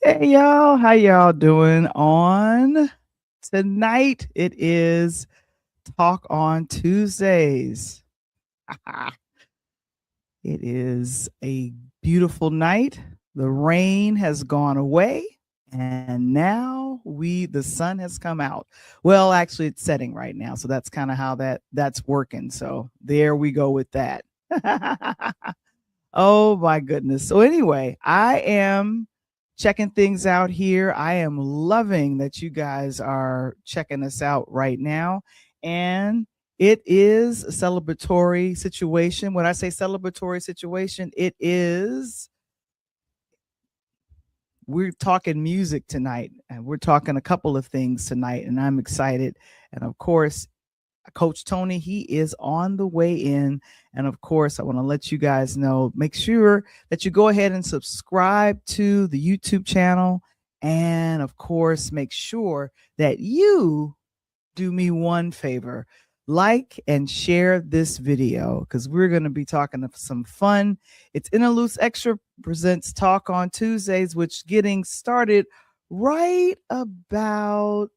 Hey y'all, how y'all doing on tonight? It is Talk on Tuesdays. It is a beautiful night. The rain has gone away and now the sun has come out. Well, actually it's setting right now, so that's kind of how that's working. So there we go with that. Oh my goodness. So anyway, I am checking things out here. I am loving that you guys are checking us out right now. And it is a celebratory situation. When I say celebratory situation, we're talking music tonight and we're talking a couple of things tonight and I'm excited. And of course, Coach Tony, he is on the way in. And of course, I want to let you guys know, make sure that you go ahead and subscribe to the YouTube channel. And of course, make sure that you do me one favor, like and share this video because we're going to be talking of some fun. It's Interludes Extra presents Talk on Tuesdays, which getting started right about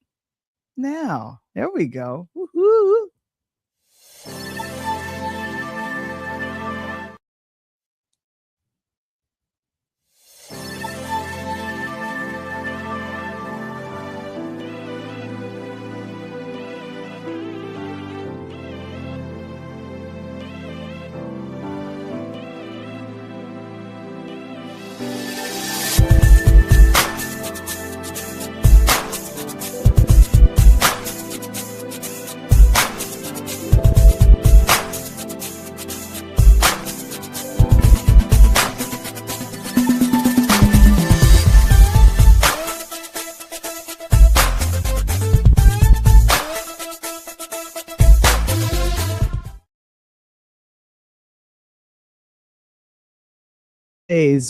now. There we go. Woo-hoo.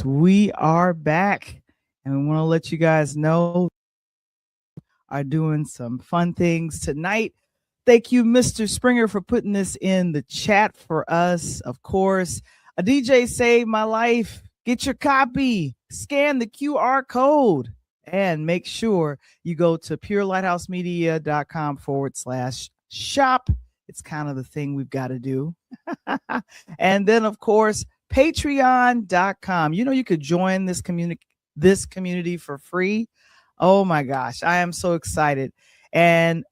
We are back and we want to let you guys know are doing some fun things tonight. Thank you, Mr. Springer, for putting this in the chat for us. Of course, a DJ saved my life. Get your copy, scan the QR code, and make sure you go to purelighthouse.com/shop. It's kind of the thing we've got to do. And then, of course, patreon.com. You know, you could join this community for free. Oh my gosh, I am so excited. And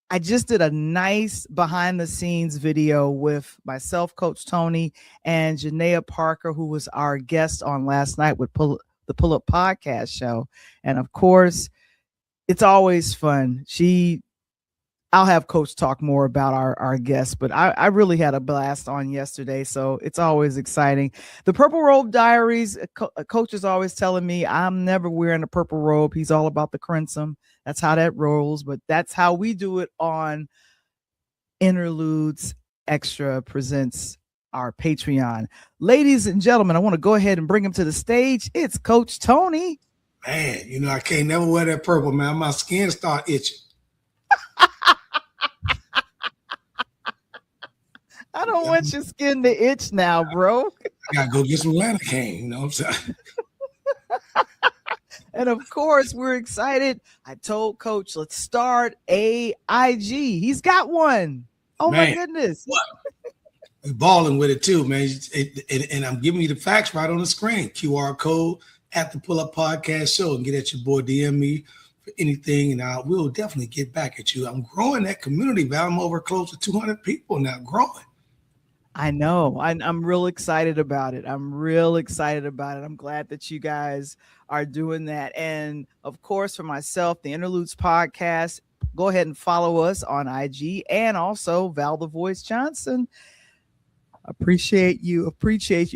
I just did a nice behind the scenes video with myself, Coach Tony, and Janaea Parker, who was our guest on last night with the Pull Up Podcast show. And of course, it's always fun. I'll have Coach talk more about our guests, but I really had a blast on yesterday, so it's always exciting. The Purple Robe Diaries, Coach is always telling me I'm never wearing a purple robe. He's all about the crimson. That's how that rolls, but that's how we do it on Interludes Extra presents our Patreon. Ladies and gentlemen, I want to go ahead and bring him to the stage. It's Coach Tony. Man, you know, I can't never wear that purple, man. My skin start itching. I don't want your skin to itch now, bro. I gotta go get some lidocaine, you know what I'm saying? And of course, we're excited. I told Coach, let's start a IG. He's got one. Oh, man. My goodness. We're balling with it too, man. And I'm giving you the facts right on the screen. QR code at the Pull Up Podcast show and get at your boy, DM me for anything, and I will definitely get back at you. I'm growing that community, Val. I'm over close to 200 people now, growing. I know. I'm real excited about it. I'm glad that you guys are doing that. And of course, for myself, the Interludes Podcast, go ahead and follow us on IG and also Val the Voice Johnson. Appreciate you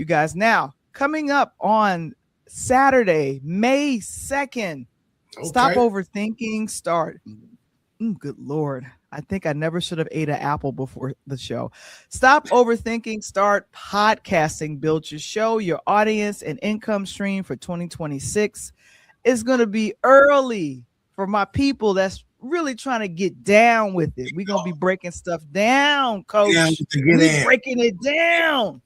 guys. Now, coming up on Saturday, May 2nd, Stop Overthinking, start. Good Lord. I think I never should have ate an apple before the show. Stop Overthinking, start podcasting, build your show, your audience, and income stream for 2026. It's going to be early for my people that's really trying to get down with it. We're going to be breaking stuff down, Coach. We're breaking it down.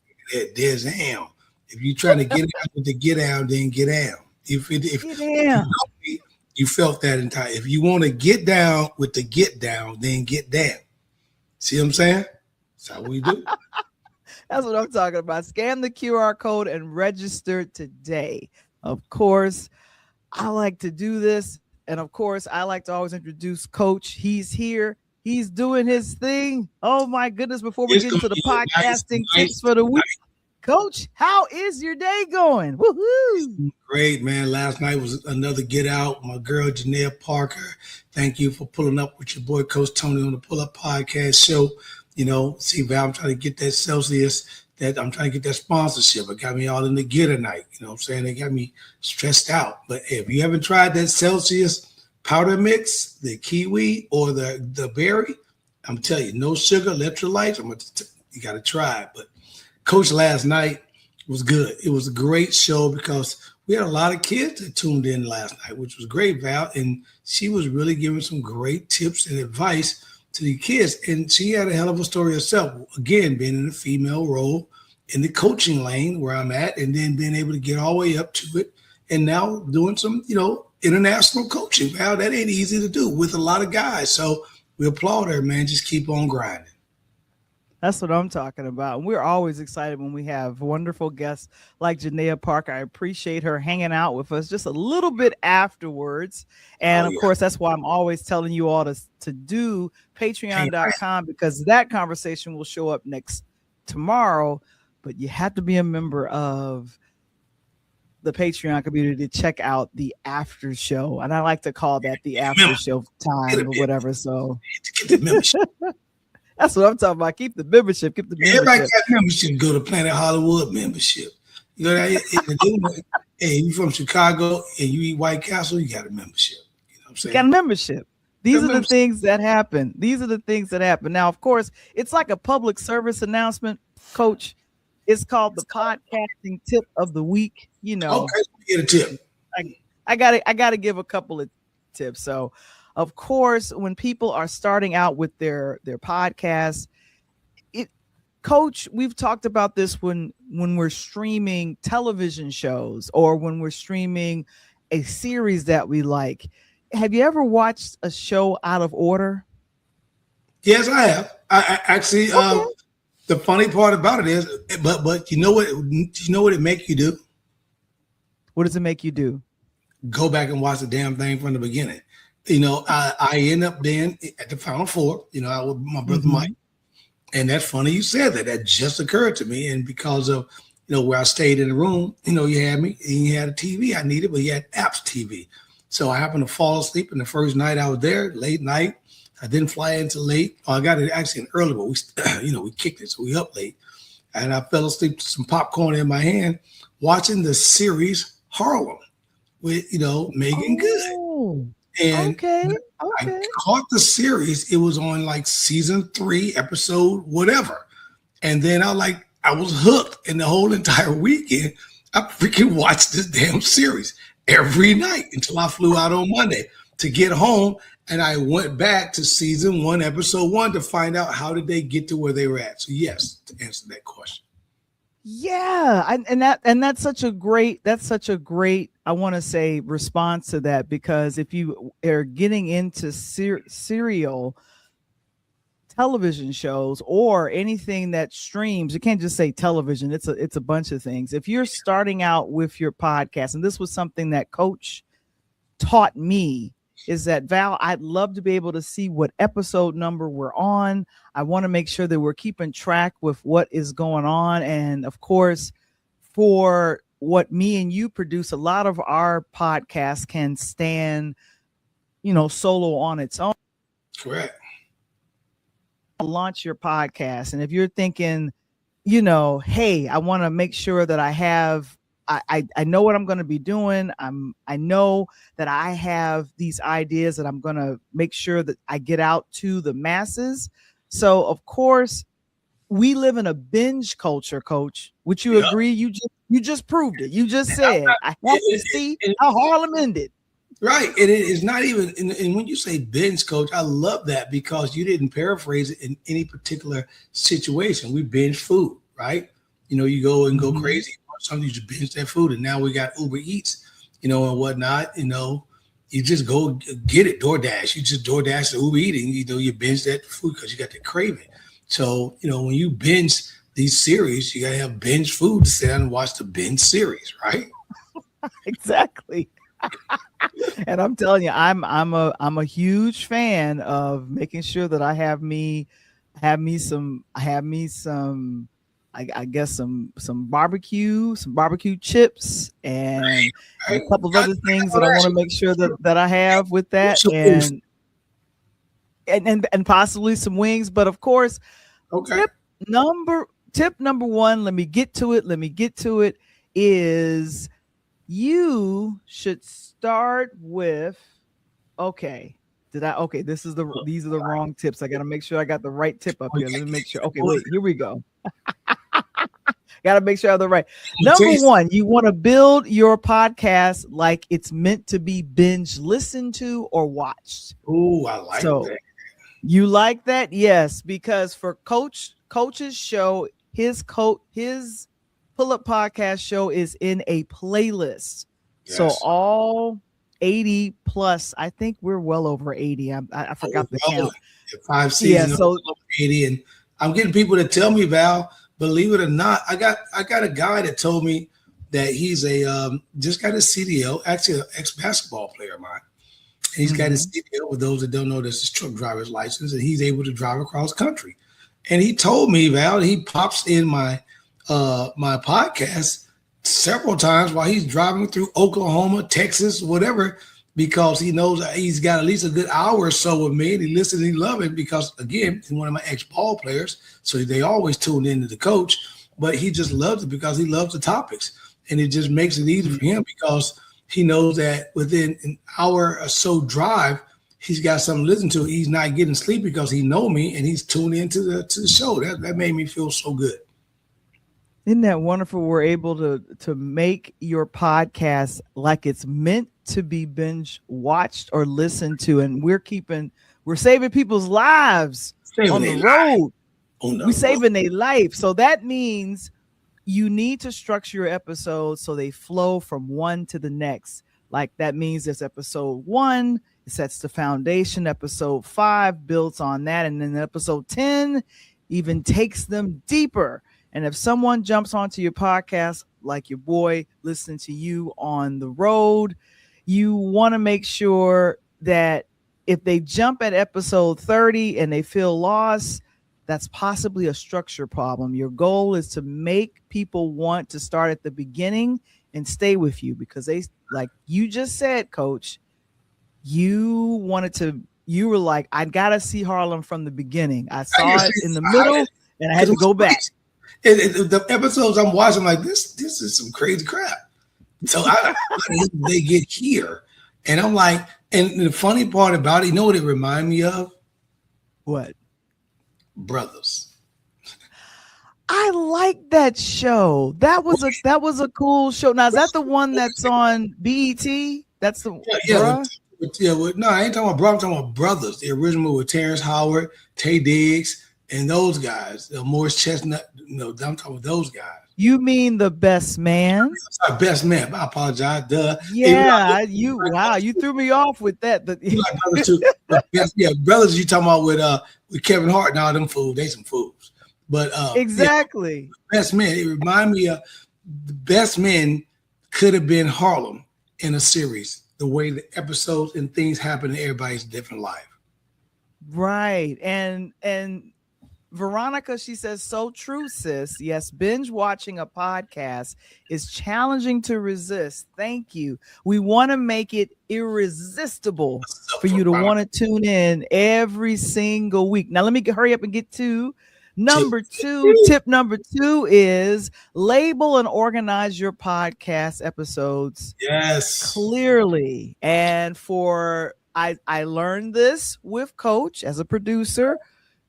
There's down. If you're trying to get out with the get out, then get out. If Yeah, you damn. know me, you felt that entire. If you want to get down with the get down, then get down. See what I'm saying? That's how we do. That's what I'm talking about. Scan the QR code and register today. Of course, I like to do this. And of course, I like to always introduce Coach. He's here. He's doing his thing. Oh my goodness. Before we It's get gonna into the be a nice, podcasting tips nice for the week, night. Coach, how is your day going? Woohoo! Great, man. Last night was another get out. My girl Janaea Parker. Thank you for pulling up with your boy Coach Tony on the Pull Up Podcast Show. You know, see, Val, I'm trying to get that Celsius. That I'm trying to get that sponsorship. It got me all in the gear tonight. You know what I'm saying? They got me stressed out. But if you haven't tried that Celsius powder mix, the kiwi or the berry, I'm telling you, no sugar, electrolytes. You got to try it. But Coach last night was good. It was a great show because we had a lot of kids that tuned in last night, which was great, Val. And she was really giving some great tips and advice to the kids. And she had a hell of a story herself. Again, being in the female role in the coaching lane where I'm at, and then being able to get all the way up to it. And now doing some, international coaching. Val, that ain't easy to do with a lot of guys. So we applaud her, man. Just keep on grinding. That's what I'm talking about. And we're always excited when we have wonderful guests like Janaea Parker. I appreciate her hanging out with us just a little bit afterwards. Oh, And of yeah. course, that's why I'm always telling you all to do patreon.com, because that conversation will show up next tomorrow. But you have to be a member of the Patreon community to check out the after show. And I like to call that the after show time or whatever. So Get the membership. that's what I'm talking about. Keep the membership. Keep the membership. Everybody got membership. Go to Planet Hollywood membership. You know that? Hey, you from Chicago and you eat White Castle, you got a membership. You know what I'm saying? You got a membership. These are the things that happen. These are the things that happen. Now, of course, it's like a public service announcement, Coach. It's called the podcasting tip of the week. You know, Okay, get a tip. I gotta give a couple of tips. So, of course, when people are starting out with their podcasts, Coach, we've talked about this when we're streaming television shows or when we're streaming a series that we like. Have you ever watched a show out of order? Yes, I have. I actually. Okay. The funny part about it is, but you know what it make you do? What does it make you do? Go back and watch the damn thing from the beginning. I end up then at the Final Four. I with my brother Mike, and that's funny you said that. That just occurred to me, and because of where I stayed in the room, you had me, and you had a TV I needed, but you had apps TV. So I happened to fall asleep in the first night I was there, late night. I didn't fly into late. I got it actually early, but we kicked it, so we up late. And I fell asleep with some popcorn in my hand, watching the series Harlem with Megan Good. And Okay. I caught the series. It was on like season 3, episode whatever. And then I was hooked. And the whole entire weekend, I freaking watched this damn series every night until I flew out on Monday to get home. And I went back to season 1, episode 1 to find out how did they get to where they were at. So yes, to answer that question. Yeah, and that's such a great I want to say response to that, because if you are getting into serial television shows or anything that streams, you can't just say television. It's a bunch of things. If you're starting out with your podcast, and this was something that Coach taught me, is that, Val, I'd love to be able to see what episode number we're on. I want to make sure that we're keeping track with what is going on. And of course, for what me and you produce, a lot of our podcasts can stand, solo on its own. Correct. Launch your podcast. And if you're thinking, hey, I want to make sure that I know what I'm going to be doing. I know that I have these ideas that I'm going to make sure that I get out to the masses. So of course, we live in a binge culture, Coach. Would you agree? You just proved it. You just said I have to see how Harlem ended. Right. And it is not even, and when you say binge, Coach, I love that because you didn't paraphrase it in any particular situation. We binge food, right? You go and go crazy. Something you just binge that food, and now we got Uber Eats and whatnot, you just go get it, DoorDash. You just DoorDash the Uber eating, you binge that food because you got the craving. So, when you binge these series, you got to have binge food to sit down and watch the binge series, right? Exactly. And I'm telling you, I'm a huge fan of making sure that I have me some I guess some barbecue chips and a Right? couple of other things that I want to make sure that I have with that, What's your food? and possibly some wings. But of course, Okay. tip tip number one, let me get to it, is you should start with, okay, these are the wrong tips. I got to make sure I got the right tip up here. Let me make sure. Okay, wait, here we go. Got to make sure I have the right. Number one, you want to build your podcast like it's meant to be binge listened to or watched. Oh, I like that. You like that? Yes, because for Coach's show, his pull-up podcast show is in a playlist. Yes. So all 80 plus, I think we're well over 80. I forgot the count. 5 seasons, so 80, and I'm getting people to tell me, Val, believe it or not, I got a guy that told me that he's just got a CDL, actually an ex-basketball player of mine. And he's got his CDL, for those that don't know, that's his truck driver's license, and he's able to drive across country. And he told me, Val, he pops in my podcast several times while he's driving through Oklahoma, Texas, whatever, because he knows he's got at least a good hour or so with me, and he listens and he loves it because, again, he's one of my ex-ball players, so they always tune into the coach, but he just loves it because he loves the topics, and it just makes it easy for him because he knows that within an hour or so drive, he's got something to listen to. He's not getting sleep because he know me, and he's tuned into the show. That made me feel so good. Isn't that wonderful? We're able to make your podcast like it's meant to be binge watched or listened to, and we're saving people's lives on the road. We're saving their life. So that means you need to structure your episodes so they flow from one to the next. Like that means there's episode 1, it sets the foundation. Episode 5 builds on that, and then episode 10 even takes them deeper. And if someone jumps onto your podcast, like your boy listening to you on the road, you want to make sure that if they jump at episode 30 and they feel lost, that's possibly a structure problem. Your goal is to make people want to start at the beginning and stay with you because they, like you just said, Coach, you were like, I got to see Harlem from the beginning. I saw it in the middle and I had to go back. The episodes I'm watching, like this is some crazy crap. So they get here, and I'm like, and the funny part about it, you know what it reminded me of? What? Brothers. I like that show. That was a cool show. Now is that the one that's on BET? That's the no, I ain't talking about Brothers. I'm talking about Brothers. The original with Terrence Howard, Tay Diggs, and those guys. Morris Chestnut. No, I'm talking about those guys. You mean The Best Man? Sorry, Best Man. I apologize. Duh. Yeah, you threw me off with that. But brothers too. Brothers. You talking about with Kevin Hart and all them fools? They some fools. But exactly. Best Man. It reminded me of the Best Men could have been Harlem in a series. The way the episodes and things happen in everybody's different life. Right. And Veronica, she says, so true, sis. Yes, binge watching a podcast is challenging to resist. Thank you. We want to make it irresistible for you to want to tune in every single week. Now, let me hurry up and get to number 2. Tip number 2 is label and organize your podcast episodes. Yes. Clearly. And I learned this with Coach as a producer.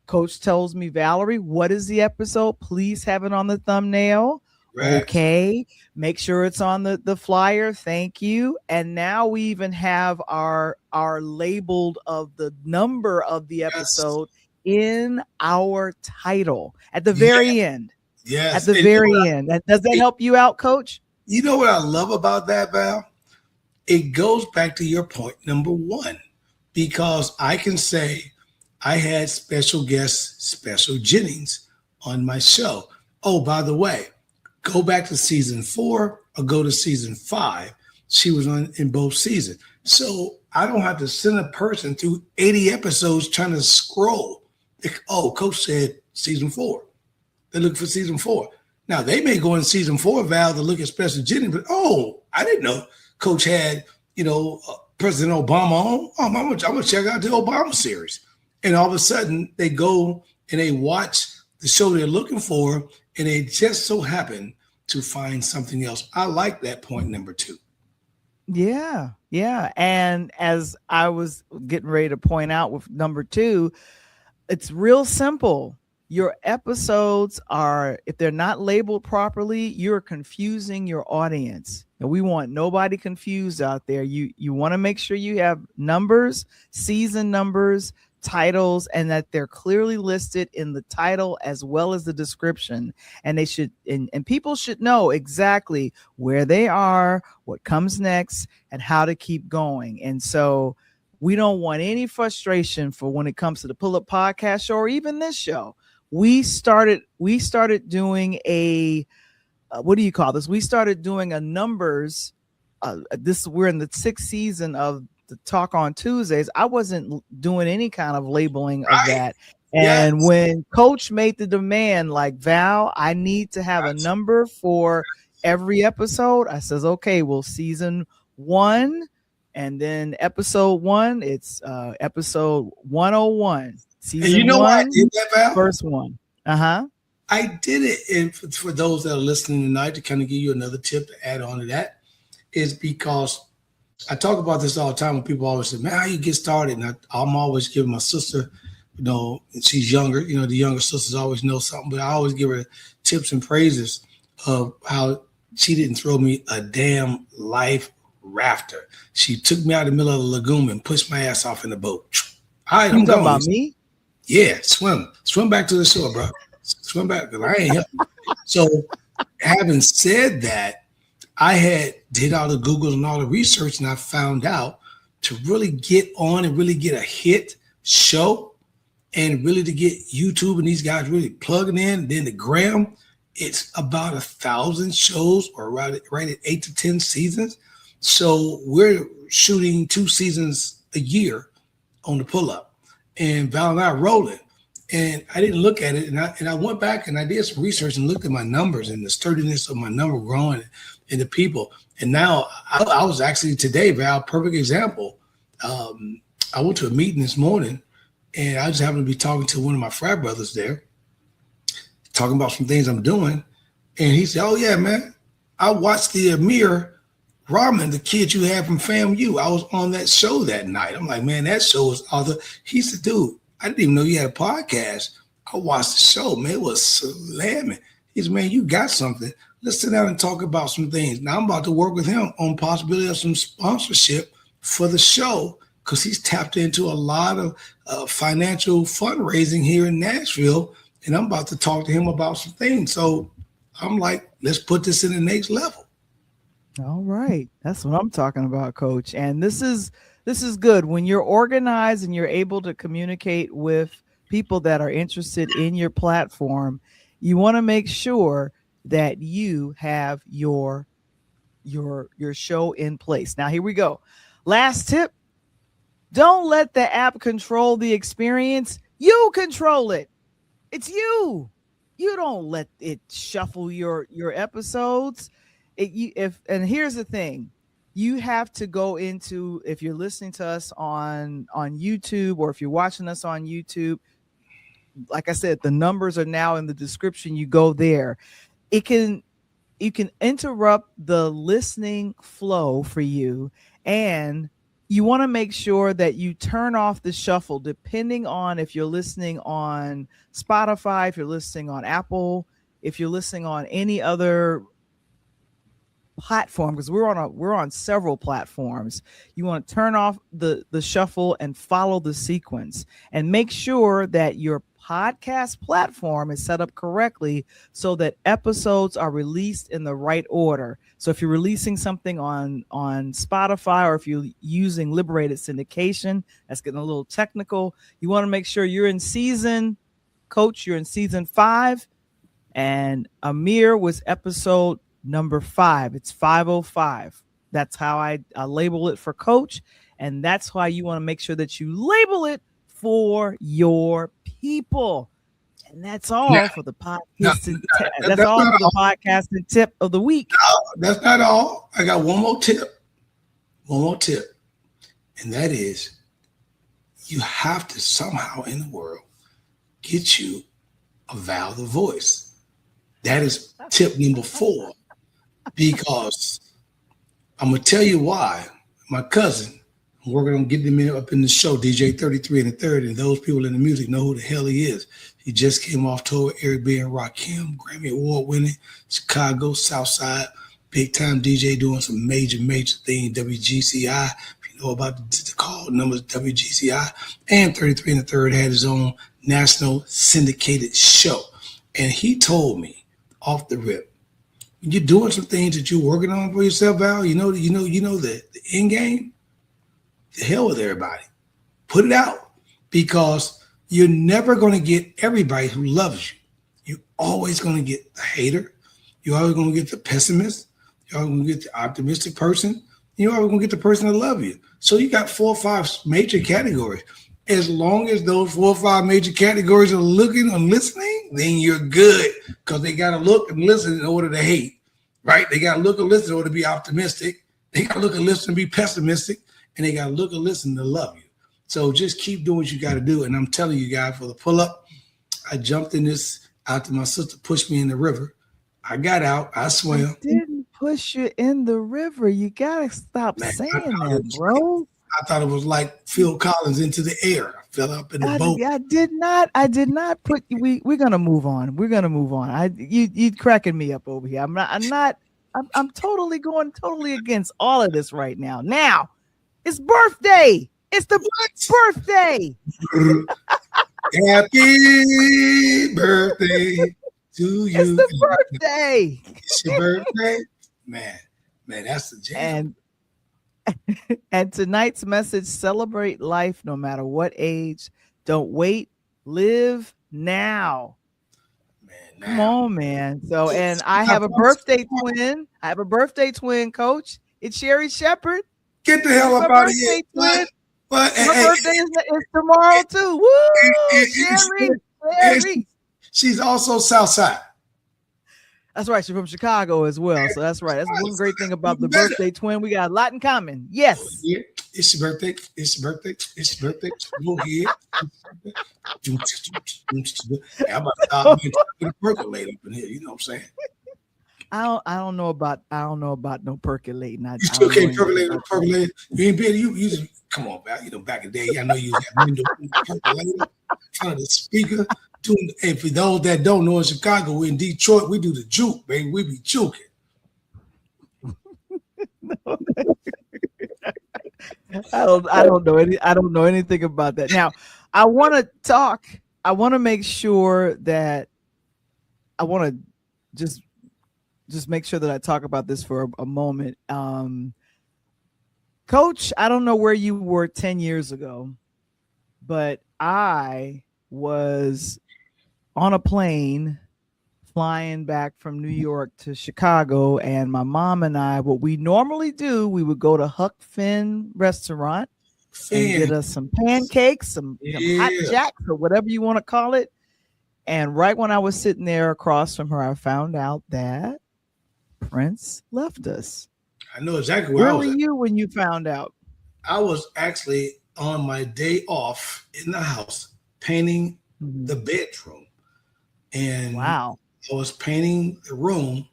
Coach tells me, Valerie, what is the episode? Please have it on the thumbnail. Right. Okay. Make sure it's on the flyer. Thank you. And now we even have our labeled of the number of the episode in our title at the very end. Yes. At the very end. Does that help you out, Coach? You know what I love about that, Val? It goes back to your point number one, because I can say I had special guest Special Jennings on my show. Oh, by the way, go back to season 4 or go to season 5. She was on in both seasons. So I don't have to send a person through 80 episodes trying to scroll. Oh, coach said season 4. They look for season 4. Now they may go in season 4, Val, to look at Special Jennings, but I didn't know coach had, President Obama on. Oh, I'm gonna check out the Obama series. And all of a sudden they go and they watch the show they're looking for, and they just so happen to find something else. I like that point number 2. Yeah, yeah. And as I was getting ready to point out with number 2, it's real simple. Your episodes are, if they're not labeled properly, you're confusing your audience. And we want nobody confused out there. You want to make sure you have numbers, season numbers, titles, and that they're clearly listed in the title as well as the description. And they should, and people should know exactly where they are, what comes next, and how to keep going. And so we don't want any frustration for when it comes to the Pull Up Podcast show or even this show. We started doing a what do you call this? We started doing a numbers. We're in the 6th season of the Talk on Tuesdays. I wasn't doing any kind of labeling of that. And Yes. when Coach made the demand, like, Val, I need to have a number for every episode, I says, okay, well, season 1, and then episode 1, it's episode 101. Season And you know 1, why I did that, Val? first 1. Uh-huh. I did it, and for those that are listening tonight, to kind of give you another tip to add on to that, is because I talk about this all the time when people always say, man, how you get started? And I'm always giving my sister, and she's younger, the younger sisters always know something, but I always give her tips and praises of how she didn't throw me a damn life rafter. She took me out of the middle of the lagoon and pushed my ass off in the boat. All right, I'm talking going. about me? Yeah, swim back to the shore, bro. Swim back, because I ain't helping. So, having said that, I had did all the Google and all the research, and I found out to really get on and really get a hit show, and really to get YouTube and these guys really plugging in, and then the gram, it's about 1,000 shows, or right at 8 to 10 seasons. So we're shooting 2 seasons a year on the Pull Up, and Val and I are rolling. And I didn't look at it, and I went back and I did some research and looked at my numbers and the sturdiness of my number growing and the people. And now I was actually today, Val, perfect example. I went to a meeting this morning, and I just happened to be talking to one of my frat brothers there, talking about some things I'm doing. And he said, oh, yeah, man, I watched the Amir Rahman, the kid you had from FAMU. I was on that show that night. I'm like, man, that show was other. He said, dude, I didn't even know you had a podcast. I watched the show, man. It was slamming. He said, man, you got something. Let's sit down and talk about some things. Now I'm about to work with him on possibility of some sponsorship for the show, because he's tapped into a lot of financial fundraising here in Nashville. And I'm about to talk to him about some things. So I'm like, let's put this in the next level. All right. That's what I'm talking about, Coach. And this is good when you're organized and you're able to communicate with people that are interested in your platform. You want to make sure that you have your show in place. Now, here we go. Last tip. Don't let the app control the experience. You control it. It's you. You don't let it shuffle your episodes. And here's the thing. You have to go into, if you're listening to us on YouTube, or if you're watching us on YouTube, like I said, the numbers are now in the description. You go there. You can interrupt the listening flow for you, and you want to make sure that you turn off the shuffle, depending on if you're listening on Spotify, if you're listening on Apple, if you're listening on any other platform, because we're on several platforms. You want to turn off the shuffle and follow the sequence, and make sure that your podcast platform is set up correctly so that episodes are released in the right order. So if you're releasing something on Spotify, or if you're using liberated syndication, that's getting a little technical. You want to make sure you're in season, Coach, you're in season 5, and Amir was episode number 5. It's 505. That's how I label it for Coach. And that's why you want to make sure that you label it for your people. And that's Now, all for the now, podcasting. That's that's all not for the all. podcasting tip of the week. That's not all. I got one more tip. One more tip. And that is you have to somehow in the world get you a valid voice. That is tip number 4. Because I'm going to tell you why. My cousin, I'm working on getting him up in the show, DJ 33 and the Third, and those people in the music know who the hell he is. He just came off tour with Eric B. and Rakim, Grammy Award winning, Chicago, Southside, big time DJ doing some major things, WGCI. If you know about the call numbers, WGCI, and 33 and the Third had his own national syndicated show. And he told me off the rip, when you're doing some things that you're working on for yourself, Val, you know the end game. The hell with everybody. Put it out, because you're never going to get everybody who loves you. You're always going to get the hater. You're always going to get the pessimist. You're always going to get the optimistic person. You're always going to get the person that loves you. So you got 4 or 5 major categories. As long as those 4 or 5 major categories are looking and listening, then you're good, because they got to look and listen in order to hate, right? They got to look and listen in order to be optimistic. They got to look and listen and be pessimistic, and they got to look and listen to love you. So just keep doing what you got to do. And I'm telling you guys, for the pull-up, I jumped in this after my sister pushed me in the river. I got out. I swam. I didn't push you in the river. You gotta stop saying that, bro. I thought it was like Phil Collins into the air. I fell up in the boat. I did not put you. We're gonna move on. We're gonna move on. You cracking me up over here. I'm totally going totally against all of this right now. Now, it's birthday. It's the birthday. Happy birthday to you. It's the birthday. It's your birthday. Man, that's the jam. And tonight's message: celebrate life no matter what age. Don't wait. Live now. Man, Come on, man. So, and I have a birthday twin. I have a birthday twin, Coach. It's Sherry Shepherd. Get the hell up out of here. Twin. My birthday is tomorrow too. Woo! Sherry. She's also Southside. That's right. She's from Chicago as well. So that's right. That's one great thing about the birthday twin. We got a lot in common. Yes. Yeah. It's your birthday. It's your birthday. It's your birthday. Go ahead. I'm about to start with a percolate up in here. You know what I'm saying? I don't know about no percolating. You still can't percolate. You ain't been. You just come on, back. You know, back in the day, I know you was that window percolator in front of the speaker. And for those that don't know, in Chicago, in Detroit, we do the juke, baby. We be juking. I don't know anything about that. Now, I want to make sure that I want to just make sure that I talk about this for a moment. Coach, I don't know where you were 10 years ago, but I was on a plane flying back from New York to Chicago, and my mom and I, what we normally do, we would go to Huck Finn restaurant and get us some pancakes, some hot jacks, or whatever you want to call it. And right when I was sitting there across from her, I found out that Prince left us. I know exactly where I was. Where were you when you found out? I was actually on my day off in the house painting the bedroom. And wow. I was painting the room.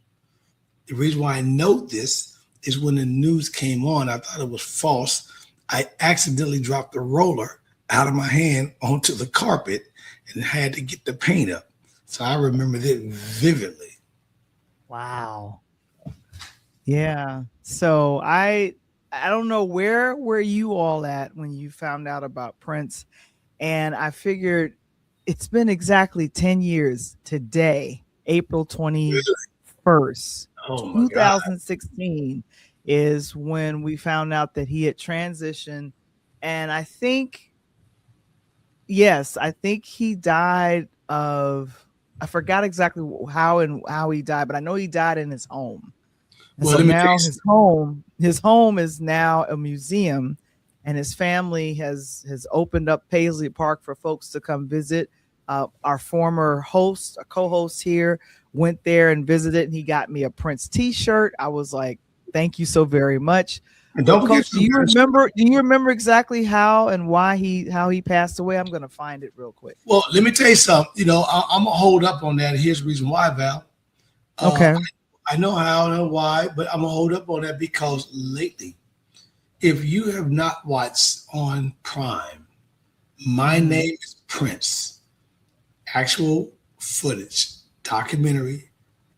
The reason why I note this is when the news came on, I thought it was false. I accidentally dropped the roller out of my hand onto the carpet and had to get the paint up. So I remember it vividly. Wow. Yeah. So I don't know, where were you all at when you found out about Prince? And I figured it's been exactly 10 years today, April 21st, Oh my God. 2016 is when we found out that he had transitioned. And I think, yes, I think he died of, I forgot exactly how he died, but I know he died in his home. And Well, so let me tell you now something. his home is now a museum, and his family has opened up Paisley Park for folks to come visit. Our former host, a co-host here, went there and visited, and he got me a Prince T-shirt. I was like, "Thank you so very much." And don't But forget Coach, you guys. do you remember exactly how and why how he passed away? I'm gonna find it real quick. Well, let me tell you something. I'm gonna hold up on that. Here's the reason why, Val. Uh, Okay. I know how, I know why, but I'm gonna hold up on that because lately, if you have not watched on Prime, My Mm. Name is Prince, actual footage, documentary,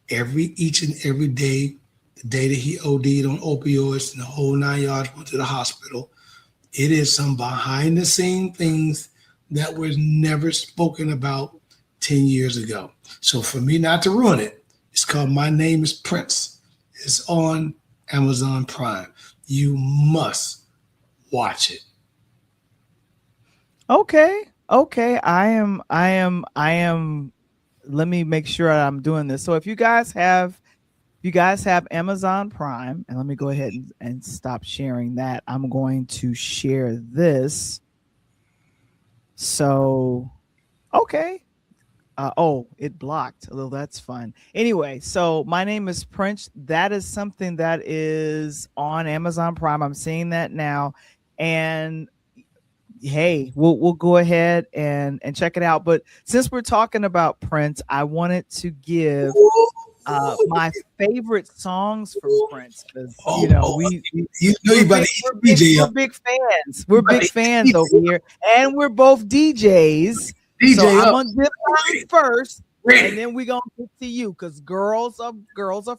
each and every day, the day that he OD'd on opioids and the whole 9 yards, went to the hospital. It is some behind the scene things that was never spoken about 10 years ago. So for me not to ruin it, it's called My Name is Prince. It's on Amazon Prime. You must watch it. Okay. Okay. I am let me make sure I'm doing this. So if you guys have Amazon Prime, and let me go ahead and stop sharing that. I'm going to share this. So okay. Oh, it blocked. Although that's fun. Anyway, so My Name is Prince. That is something that is on Amazon Prime. I'm seeing that now. And hey, we'll go ahead and check it out. But since we're talking about Prince, I wanted to give my favorite songs from Prince because Oh, oh, we you know you about to we're eat big DJ we're up. big fans. You We're about big to fans eat over here, and we're both DJs. So DJ I'm up. gonna dip mine Ready, first, and ready. then we gonna get to you because girls are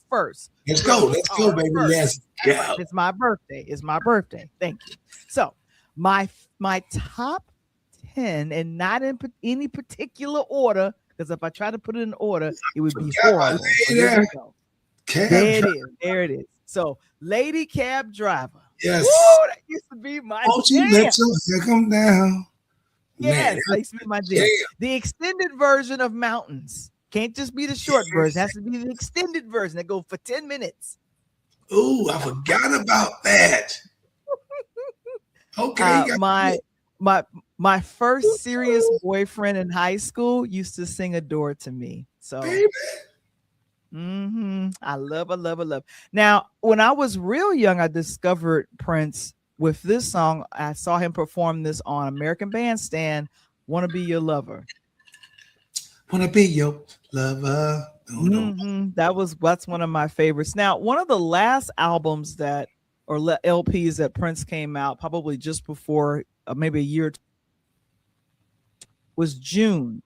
first. Let's Girls go, are baby. first. Let's That's right. go. It's my birthday. It's my birthday. Thank you. So my top 10, and not in any particular order, because if I try to put it in order, it would be Forgot my horrible. So lady here there. we go. Cab There it driver. is. There it is. So, Lady Cab Driver. Woo! Yes. That used to be my Won't you jam. let your hair come down? Man, Yes, that used to be my yeah. jam. The extended version of Mountains. Can't just be the short version. It has to be the extended version that goes for 10 minutes. Ooh, I forgot about that. Okay, you got My my my first serious boyfriend in high school used to sing "Adore" to me. So baby. I love. Now, when I was real young, I discovered Prince with this song. I saw him perform this on American Bandstand. "Want to Be Your Lover." Wanna be your lover. No, no. That's one of my favorites. Now, one of the last albums that or LPs that Prince came out, probably just before maybe a year, was June.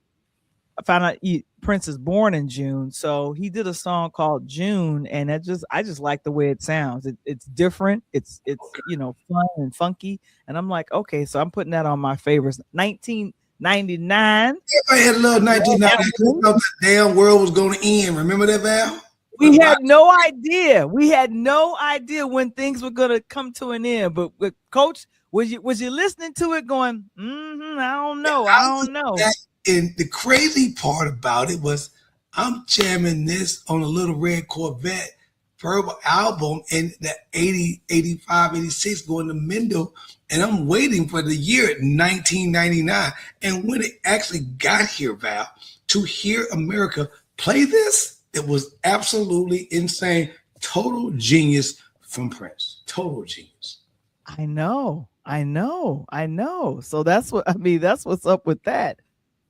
I found out Prince is born in June, so he did a song called June, and I just like the way it sounds. It's different. It's fun and funky, and I'm like, okay, so I'm putting that on my favorites. 1999. Everybody had a little I love 1990 that one. thought the damn world was gonna end. Remember that, Val? We Why? had no idea. We had no idea when things were gonna come to an end. But Coach, was you listening to it going, I don't know. I I was don't know. back, and the crazy part about it was I'm jamming this on a little red Corvette verbal album in the 80, 85, 86 going to Mendel, and I'm waiting for the year 1999. And when it actually got here, Val, to hear America play this, it was absolutely insane. Total genius from Prince. Total genius. I know. So that's what I mean. That's what's up with that.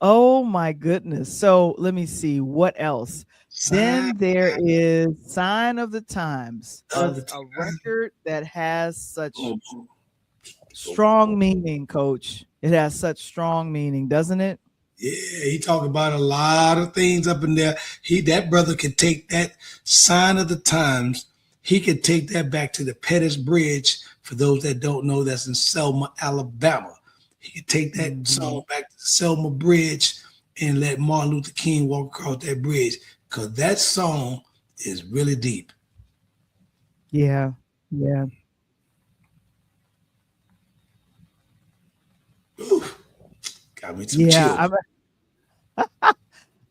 Oh my goodness. So let me see what else. Sign Then there is Sign of the Times, of the a time. record that has such Oh, strong meaning, Coach. It has such strong meaning, doesn't it? yeah, he talked about a lot of things up in there. That brother could take that sign of the times. He could take that back to the Pettus Bridge. For those that don't know, that's in Selma, Alabama. He could take that Mhm. song back to the Selma Bridge and let Martin Luther King walk across that bridge, because that song is really deep. Yeah. Yeah. Oof, got me some Yeah. chills.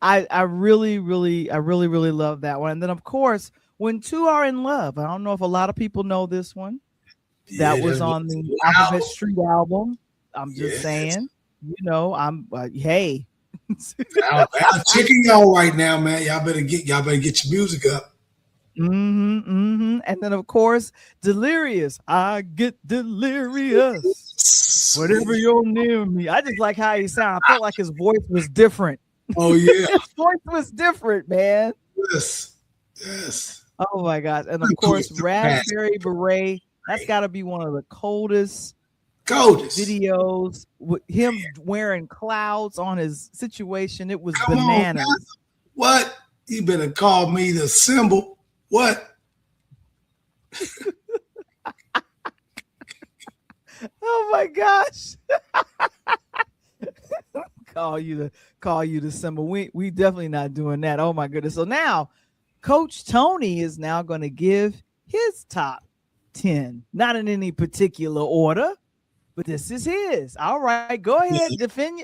I really love that one. And then of course, when two are in love, I don't know if a lot of people know this one. That Yeah, was that's on the Alphabet wow. Street album. I'm just Yes. saying, I'm hey. I'm checking y'all right now, man. Y'all better get your music up. And then of course, delirious. I get delirious whenever Sweet. you're near me. I just like how he sounded. I felt like his voice was different. Oh yeah. His voice was different, man. Yes. Yes. Oh my gosh. And of Pretty quick course, to pass. Raspberry Beret. That's got to be one of the coldest Goldest. videos with him wearing clouds on his situation. It was Come on now. bananas. What? You better call me the symbol. What? Oh my gosh. call you the call you the symbol. We definitely not doing that. Oh my goodness. So now Coach Tony is now going to give his top 10, not in any particular order, but this is his. All right, go ahead. Defend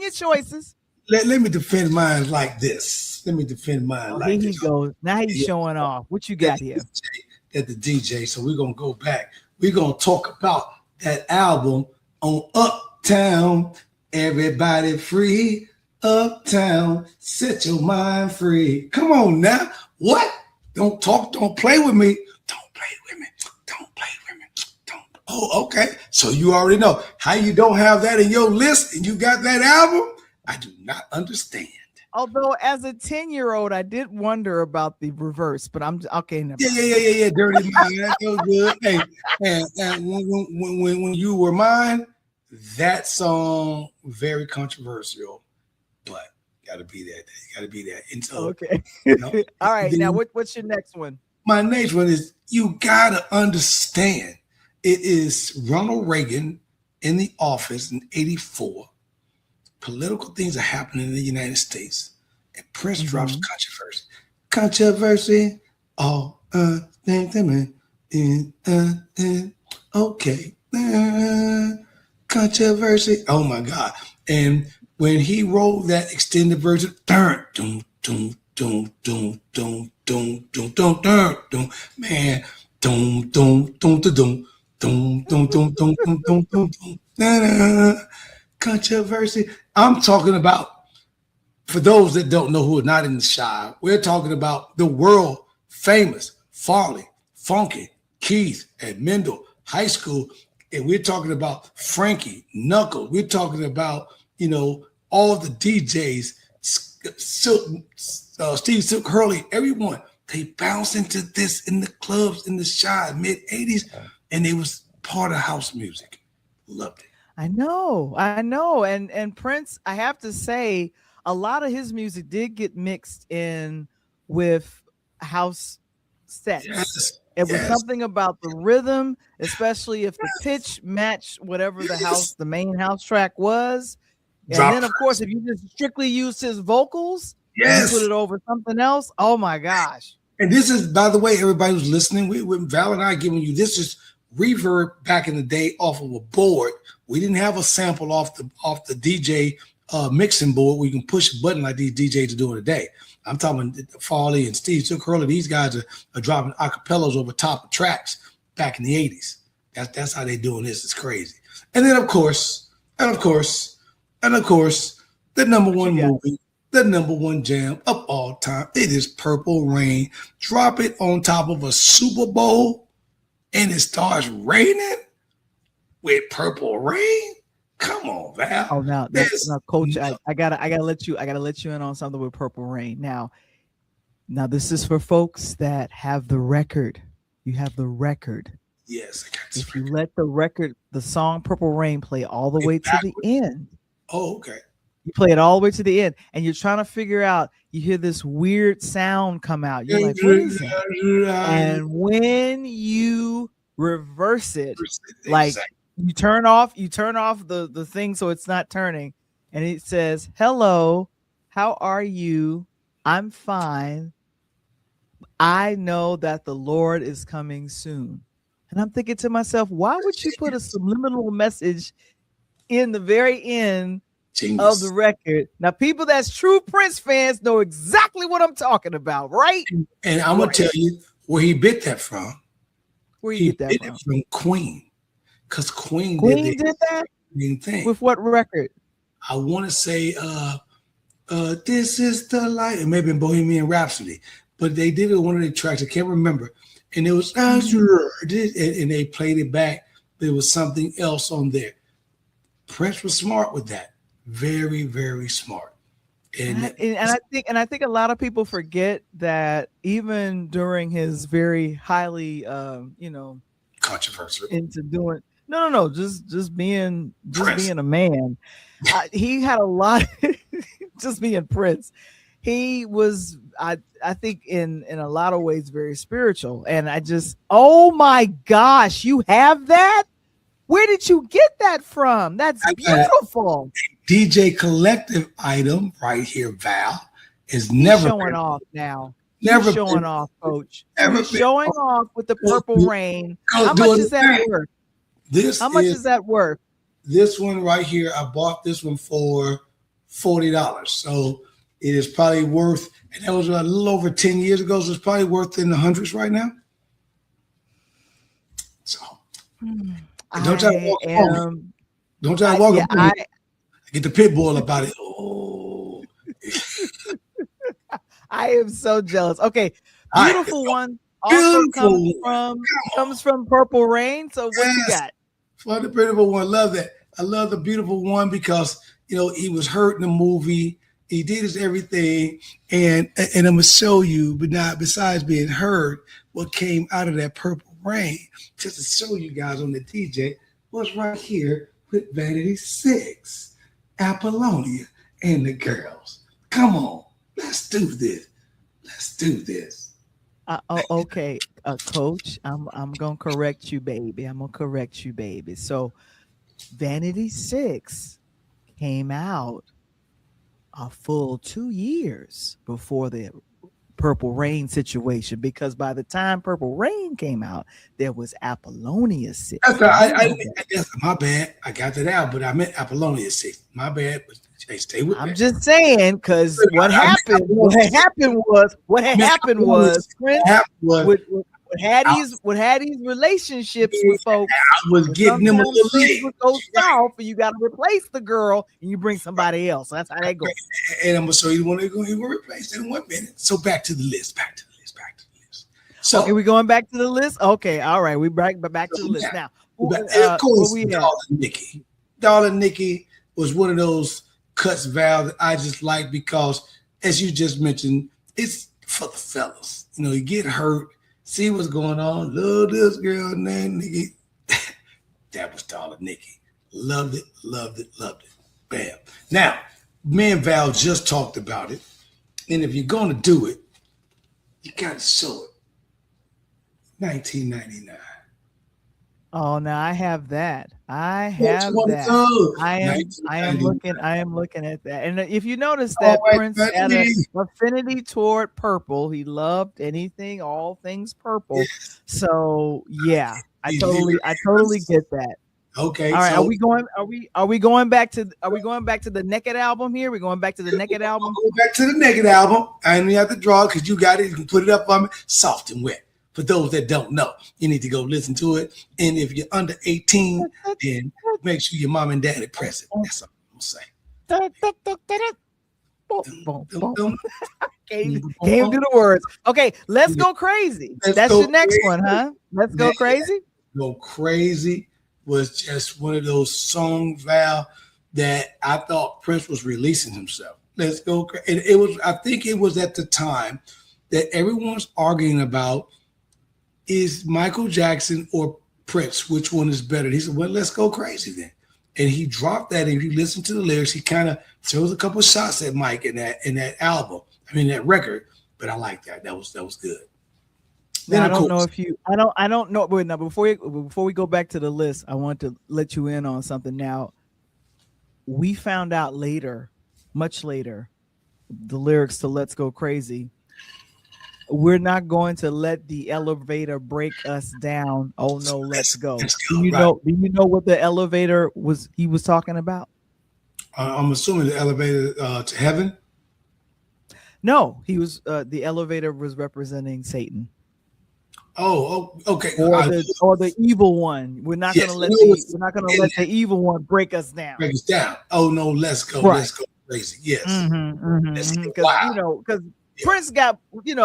your choices. Let me defend mine like this. Let me defend mine Oh, here like he this. goes. Now he's Yeah, showing off. What you at got the here? DJ, at the DJ. So we're gonna go back. We're gonna talk about that album on Uptown. Everybody free. Uptown. Set your mind free. Come on now. What? Don't talk. Don't play with me. Don't play with me. Don't play with me. Don't. Oh, okay. So you already know how you don't have that in your list and you got that album. I do not understand. Although as a 10-year-old, I did wonder about the reverse, but I'm okay. Never Yeah, mind. yeah, yeah, yeah, yeah. Dirty mind. That was good. Hey, and when you were mine, that song very controversial, but gotta be that. Gotta be that. And so, Okay. you know, All right. Now, then what's your next one? my next one is you gotta understand. It is Ronald Reagan in the office in '84. Political things are happening in the United States, and Prince drops Hmm. controversy. Controversy. Oh, okay. Controversy. Oh my God. And when he wrote that extended version, dun, dun, dun, dun, dun, dun, dun, dun, dun, dun, dun, man, dun, dun, dun, dun, dun, dun, dun, dun, dun, dun, dun, dun, dun, controversy. I'm talking about, for those that don't know who are not in the shy, we're talking about the world famous Farley, Funky, Keith, and Mendel High School. And we're talking about Frankie, Knuckles. We're talking about, all the DJs, Silk, Steve Silk Hurley, everyone. They bounced into this in the clubs in the shy mid 80s, and it was part of house music. Loved it. I know. And Prince, I have to say, a lot of his music did get mixed in with house sets. Yes, It was yes, something about the rhythm, especially if the pitch matched whatever yes. the main house track was. And Drop then, of course, first. if you just strictly used his vocals and you put Yes. it over something else, oh my gosh. And this is, by the way, everybody who's listening, when Val and I giving you this is reverb back in the day off of a board. We didn't have a sample off the DJ mixing board where you can push a button like these DJs are doing today. I'm talking Farley and Steve Took Hurley. These guys are dropping acapellas over top of tracks back in the 80s. That's how they doing this. It's crazy. And then of course, and of course, and of course, the number What you one got? movie, the number one jam of all time. It is Purple Rain. Drop it on top of a Super Bowl and it starts raining with Purple Rain. Come on, Val. Oh, now, There's Coach, no, I gotta let you in on something with Purple Rain. Now this is for folks that have the record. You have the record. yes, I got this If you record. let the song Purple Rain play all the Play way to the backwards. end, Oh, okay. you play it all the way to the end, and you're trying to figure out, you hear this weird sound come out. You're like, what is that? And when you reverse it, like Exactly. you turn off the thing so it's not turning, and it says, hello, How are you? I'm fine. I know that the Lord is coming soon. And I'm thinking to myself, why would you put a subliminal message in the very end of the Genius. record? Now, people that's true Prince fans know exactly what I'm talking about, right? And I'm gonna Right. tell you where he bit that from. Where you He get that bit it from? from Queen, because Queen did the Queen did that same thing. with what record? I want to say, "This is the light," and maybe in Bohemian Rhapsody, but they did it on one of the tracks. I can't remember, and it was Mhm. and they played it back. There was something else on there. Prince was smart with that, very, very smart, And and I think a lot of people forget that even during his very highly, controversial. into doing no, just Prince. being a man. He had a lot, just being Prince. He was, I think, in a lot of ways, very spiritual. And I just, oh my gosh, you have that? Where did you get that from? That's I got beautiful. DJ Collective item right here, Val, is He's never showing been, off now. You never showing been, off, coach. never You been. showing off with the purple rain. How much Doing is the that thing. worth? This How much is is that worth? this one right here. I bought this one for $40, so it is probably worth. And that was a little over 10 years ago, so it's probably worth in the hundreds right now. So don't try to I walk up on me. am Don't try to I walk yeah, up on me. Get the pit bull about it. Oh, I am so jealous. Okay, all right, let's beautiful go. one also Beautiful one. Come on. comes from Purple Rain. So what you Yes. got? For the beautiful one, love that. I love the beautiful one because he was hurt in the movie. He did his everything, and I'm gonna show you. But not besides being hurt, what came out of that purple rain, just to show you guys on the DJ was right here with Vanity Six, Apollonia, and the girls. Come on, let's do this. Let's do this. Oh, okay, coach. I'm gonna correct you, baby. I'm gonna correct you, baby. So Vanity Six came out a full 2 years before the Purple Rain situation, because by the time Purple Rain came out, there was Apollonia That's Six, right. and you know that. That's my bad. I got that out, but I meant Apollonia Six. My bad. But hey, stay with I'm me. just saying, because I meant Apollonia Six. what I had meant happened Apollonia was Six. What Prince happened was I, would had these relationships with folks, I was and getting them a sometimes little things late. would go Right. south, and you got to replace the girl, and you bring somebody else. So that's how that goes. And I'm gonna show you the one they're gonna replace it in 1 minute. So back to the list. Back to the list. Back to the list. Okay, So, we going back to the list. Okay, all right, we back to the list yeah. now. And of Where course, we at? Darling Nikki. Darling Nikki was one of those cuts, Val, that I just like because, as you just mentioned, it's for the fellas. You get hurt, see what's going on, love this girl named Nikki. That was Darling Nikki. Loved it, loved it, loved it. Bam. Now, me and Val just talked about it. And if you're going to do it, you got to show it. 1999. Oh, now I have that. I Which have one that. goes? I am 1999. looking at that. And if you notice All that right, Prince had a Vanity. affinity toward purple. He loved anything, all things purple. Yes. So yeah, He literally I totally was. get that. Okay, All right, so are we going back to the Naked album here? We're going back to the Naked album. go back to the Naked album. I only have to draw because you got it. You can put it up on me. Soft and wet. For those that don't know, you need to go listen to it. And if you're under 18, then make sure your mom and dad are present. That's all I'm gonna say. Boom, Dum, boom. dum, Can't dum, do dum. the words. Okay, let's go crazy. Let's That's go your next crazy. one, huh? Let's go crazy. Go Crazy was just one of those songs, Val, that I thought Prince was releasing himself. Let's go crazy. And it was, I think it was at the time that everyone's arguing about, is Michael Jackson or Prince, which one is better? And he said, well, let's go crazy then. And he dropped that. And if you listen to the lyrics, he kind of throws a couple of shots at Mike in that album. I mean that record. But I like that. That was good. Then Now I of don't know course, if you I don't know. Wait, now before we go back to the list, I want to let you in on something. Now we found out later, much later, the lyrics to Let's Go Crazy. We're not going to let the elevator break us down. Oh no, let's go. Let's Do go. you Right. know? Do you know what the elevator was? He was talking about. I'm assuming the elevator to heaven. No, he was. The elevator was representing Satan Okay. or the evil one. We're not Yes, going to I let know we're not going to in let the evil one break us down. break us down. Oh no, let's go. Right. Let's go crazy. Yes. Let's get Because wild. because Yeah. Prince got became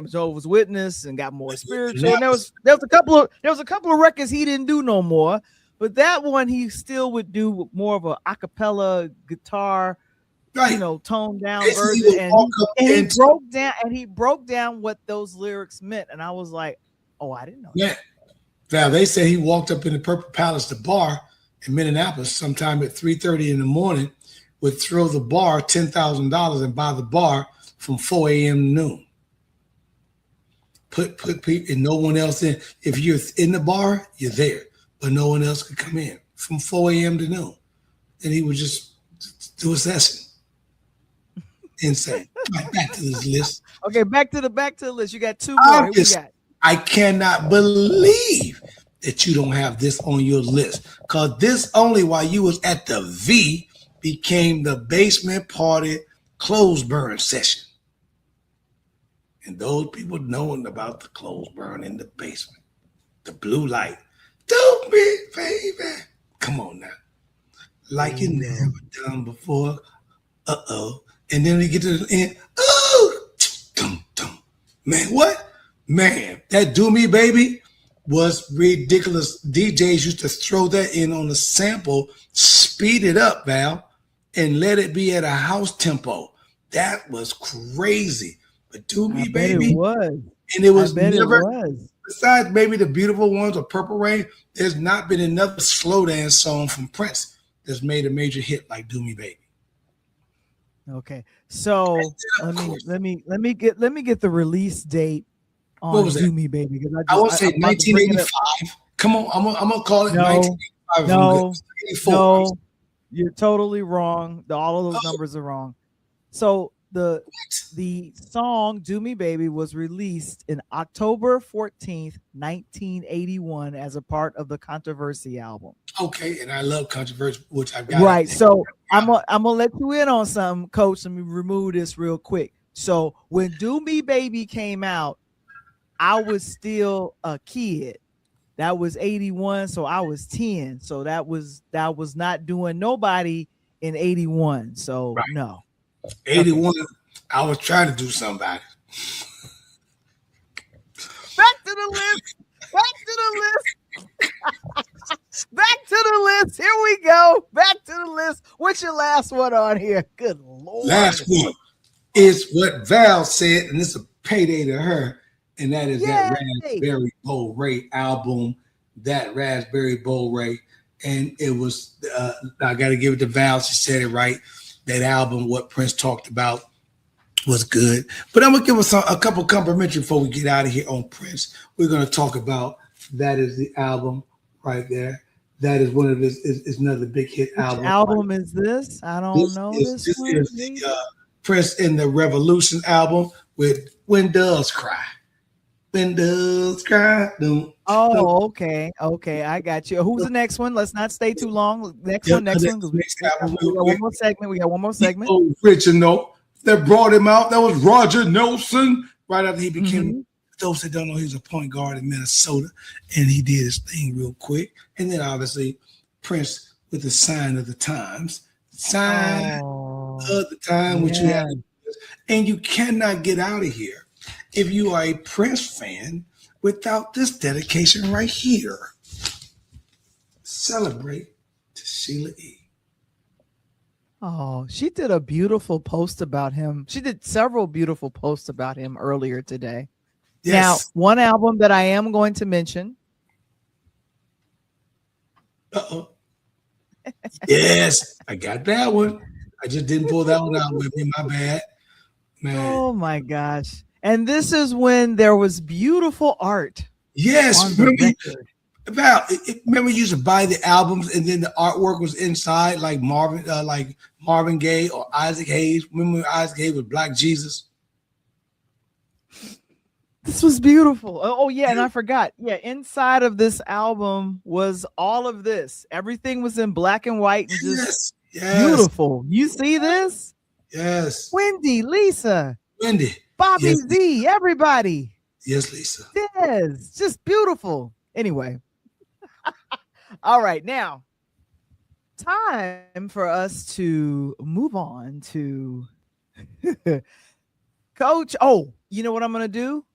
a Jehovah's Witness and got more And spiritual. that And there was was a couple of records he didn't do no more, but that one he still would do more of a acapella guitar, right. toned down Basically, he version. would And walk up into he broke down what those lyrics meant, and I was like, oh, I didn't know that. yeah. Val, they say he walked up in the Purple Palace, the bar in Minneapolis, sometime at 3:30 in the morning, would throw the bar $10,000 and buy the bar from 4 a.m. to noon. Put people and no one else in. If you're in the bar, you're there, but no one else could come in from 4 a.m. to noon. And he would just do a session. Insane. Right, back to this list. Okay, back to the list. You got two more. Here we got. I cannot believe that you don't have this on your list. Because this only while you was at the V became the basement party clothes burn session. And those people knowing about the clothes burn in the basement. The blue light. Don't be, baby. Come on now. Like you never done before. Uh-oh. And then we get to the end. Oh, dum, dum. Man, what? Man, that Do Me Baby was ridiculous. DJs used to throw that in on a sample, speed it up, Val, and let it be at a house tempo. That was crazy. But Do Me Baby, it was. and it was It never, was. besides maybe the Beautiful Ones or Purple Rain, there's not been another slow dance song from Prince that's made a major hit like Do Me Baby. Okay, so let me get the release date What on was that? Do Me Baby, because I would say I'm about to bring it up. 1985. Come on, I'm gonna call it No, 1985. no, 84. no, you're totally wrong. All of those numbers are wrong. So the song "Do Me Baby" was released in October 14th, 1981, as a part of the Controversy album. Okay, and I love controversy, which I've got. Right. So I'm gonna let you in on something, Coach. Let me remove this real quick. So when "Do Me Baby" came out, I was still a kid. That was 81, so I was 10. So that was not doing nobody in 81. So Right. no. 81. Okay. I was trying to do somebody. Back to the list. Back to the list. Back to the list. Here we go. Back to the list. What's your last one on here? Good Lord. Last one is what Val said, and it's a payday to her, and that is that Raspberry Bowl Ray album. That Raspberry Bowl Ray. And it was, I got to give it to Val. She said it right. That album, what Prince talked about, was good. But I'm going to give us a couple complimentary before we get out of here on Prince. We're going to talk about that is the album right there. That is one of his, is another big hit album. Which album is this? I don't know this. This is the Prince in the Revolution album with When Doves Cry. When Doves Cry. Oh, okay. Okay, I got you. Who's the next one? Let's not stay too long. Next one. Because we got one more segment. We got one more segment. Original that brought him out. That was Roger Nelson. Right after he became, those that don't know, he was a point guard in Minnesota, and he did his thing real quick. And then obviously Prince with the Sign of the Times. Sign of the Time, which you have. And you cannot get out of here if you are a Prince fan without this dedication right here. Celebrate to Sheila E. Oh, she did a beautiful post about him. She did several beautiful posts about him earlier today. Yes. Now, one album that I am going to mention. Uh-oh. Yes, I got that one. I just didn't pull that one out with me. My bad. Man. Oh, my gosh. And this is when there was beautiful art. Yes, Remember you used to buy the albums and then the artwork was inside, like Marvin Gaye or Isaac Hayes. Remember when Isaac Hayes was Black Jesus? This was beautiful. Oh yeah, and I forgot. Yeah, inside of this album was all of this. Everything was in black and white and just Yes, beautiful. You see this? yes. Wendy, Lisa, Wendy. Bobby Yes, Z, everybody. yes, Lisa. Yes, just beautiful. Anyway, all right, now time for us to move on to Coach. Oh, you know what I'm gonna do?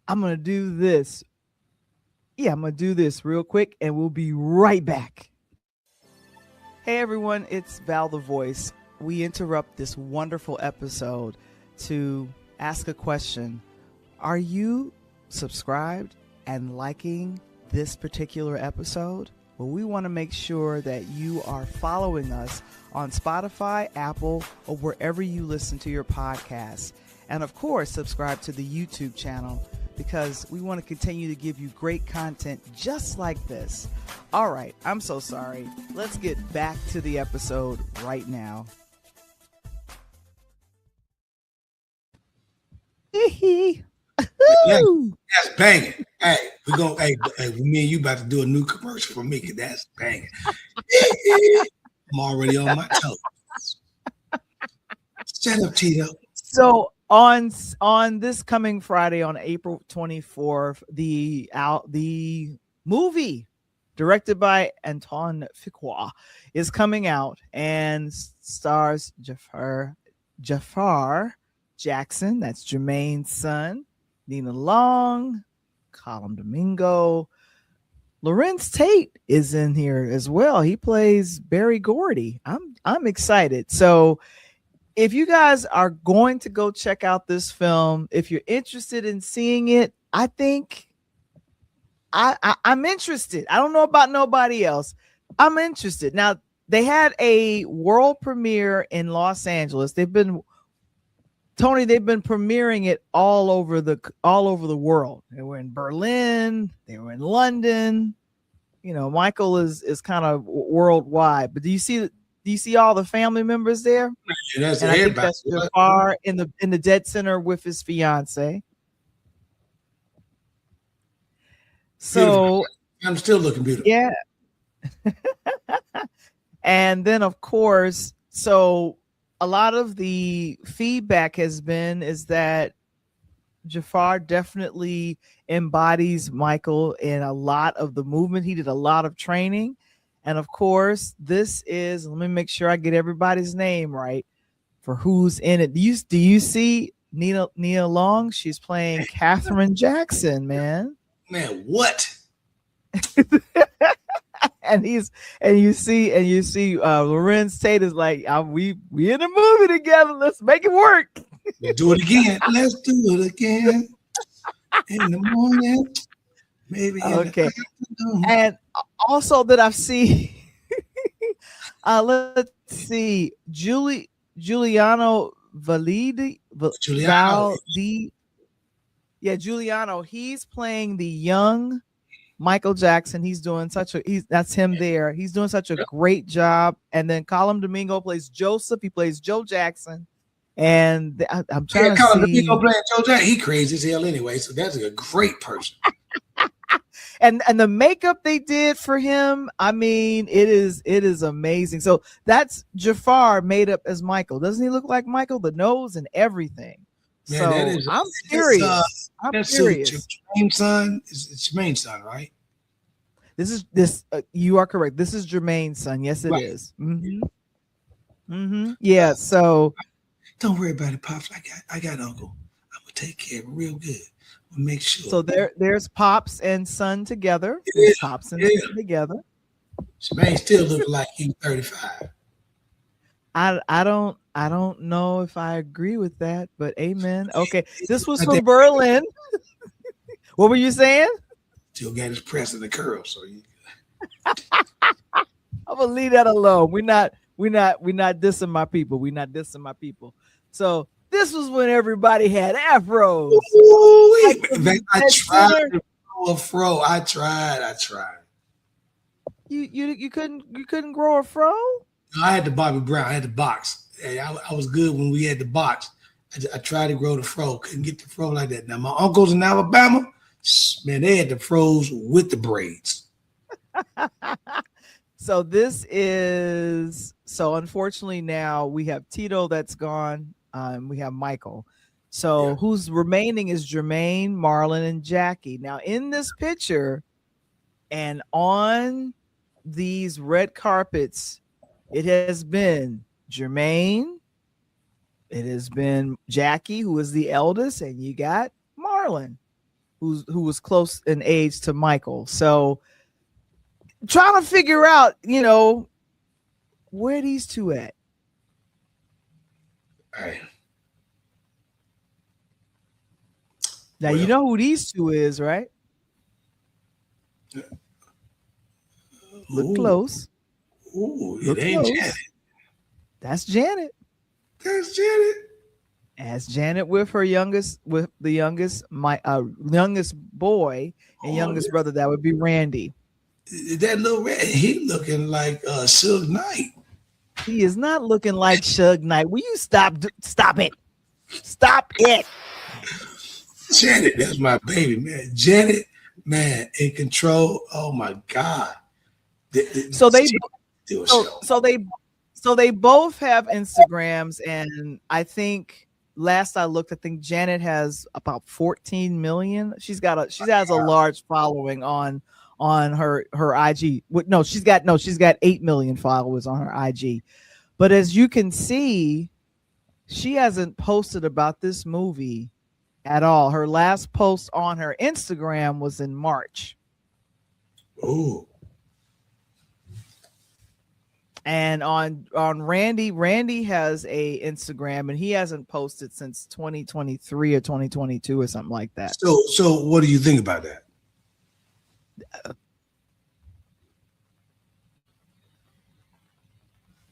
I'm gonna do this. Yeah, I'm gonna do this real quick, and we'll be right back. Hey everyone, it's Val the Voice. We interrupt this wonderful episode to ask a question. Are you subscribed and liking this particular episode? Well, we want to make sure that you are following us on Spotify, Apple, or wherever you listen to your podcasts. And of course, subscribe to the YouTube channel because we want to continue to give you great content just like this. All right, I'm so sorry. Let's get back to the episode right now. Yeah, that's banging. Hey, we're gonna me and you about to do a new commercial for me, 'cause that's banging. I'm already on my toes. Shut up, Tito. So on this coming Friday, on April 24th, the movie directed by Antoine Fuqua is coming out and stars Jafar Jackson, that's Jermaine's son, Nina Long, Colin Domingo. Lorenz Tate is in here as well. He plays Barry Gordy. I'm excited. So if you guys are going to go check out this film, if you're interested in seeing it, I think I'm interested. I don't know about nobody else. I'm interested. Now, they had a world premiere in Los Angeles. They've been premiering it all over the world. They were in Berlin, they were in London. You know, Michael is kind of worldwide. But do you see all the family members there? Yeah, that's and I think everybody. that's Jafar in the dead center with his fiance. So Beautiful. I'm still looking beautiful. yeah. And then of course, so a lot of the feedback is that Jafar definitely embodies Michael in a lot of the movement. He did a lot of training. And of course, this is, let me make sure I get everybody's name right for who's in it. Do you see Nina Long? She's playing Katherine Jackson, man. Man, what? and you see Lorenz Tate is like, we in a movie together. Let's make it work. Let's do it again. Let's do it again. In the morning. Maybe. Okay. And also that I've seen, let's see, Giuliano Valdi. Yeah, Giuliano. He's playing the young Michael Jackson. That's him there. He's doing such a great job. And then Colin Domingo plays Joseph. He plays Joe Jackson. And I'm trying to Colin see. Domingo playing Joe Jackson. He crazy as hell anyway. So that's a great person. And the makeup they did for him, I mean, it is amazing. So that's Jafar made up as Michael. Doesn't he look like Michael? The nose and everything. Man, so I'm curious. I'm curious. Jermaine's son is Jermaine's son, right? You are correct. This is Jermaine's son. Yes, it is. Mm-hmm. Mm-hmm. Yeah. So don't worry about it, Pops. I got Uncle. I'm gonna take care of it real good. I'll make sure. So there's Pops and son together. Pops and son together. Jermaine still looking like he's 35. I don't know if I agree with that, but amen. Okay, this was from Berlin. What were you saying? Still got his press in the curl, so you. I'm gonna leave that alone. We're not dissing my people. We're not dissing my people. So this was when everybody had afros. I tried to grow a fro. I tried. You couldn't grow a fro? I had the Bobby Brown. I had the box. Hey, I was good when we had the box. I tried to grow the fro. Couldn't get the fro like that. Now, my uncles in Alabama, man, they had the fros with the braids. So this is so unfortunately now we have Tito that's gone. We have Michael. Yeah. So who's remaining is Jermaine, Marlon, and Jackie. Now in this picture and on these red carpets, it has been Jermaine, it has been Jackie, who is the eldest, and you got Marlon, who was close in age to Michael. So trying to figure out, where these two at. Hey, Now you well, know who these two is, right? Look ooh, close. it Look ain't Janet. close. That's Janet. That's Janet. As Janet with the youngest, my youngest boy and Oh, youngest brother, that would be Randy. that little red, he looking like Suge Knight. He is not looking like Suge Knight. Will you stop it? Stop it. Janet, that's my baby, man. Janet, man, in control. Oh my God. So they She do a so show. so they so they both have Instagrams, and I think last I looked, I think Janet has about 14 million. She has a large following on her IG. No, she's got 8 million followers on her IG. But as you can see, she hasn't posted about this movie at all. Her last post on her Instagram was in March. Ooh. And on Randy has a Instagram, and he hasn't posted since 2023 or 2022 or something like that. So what do you think about that?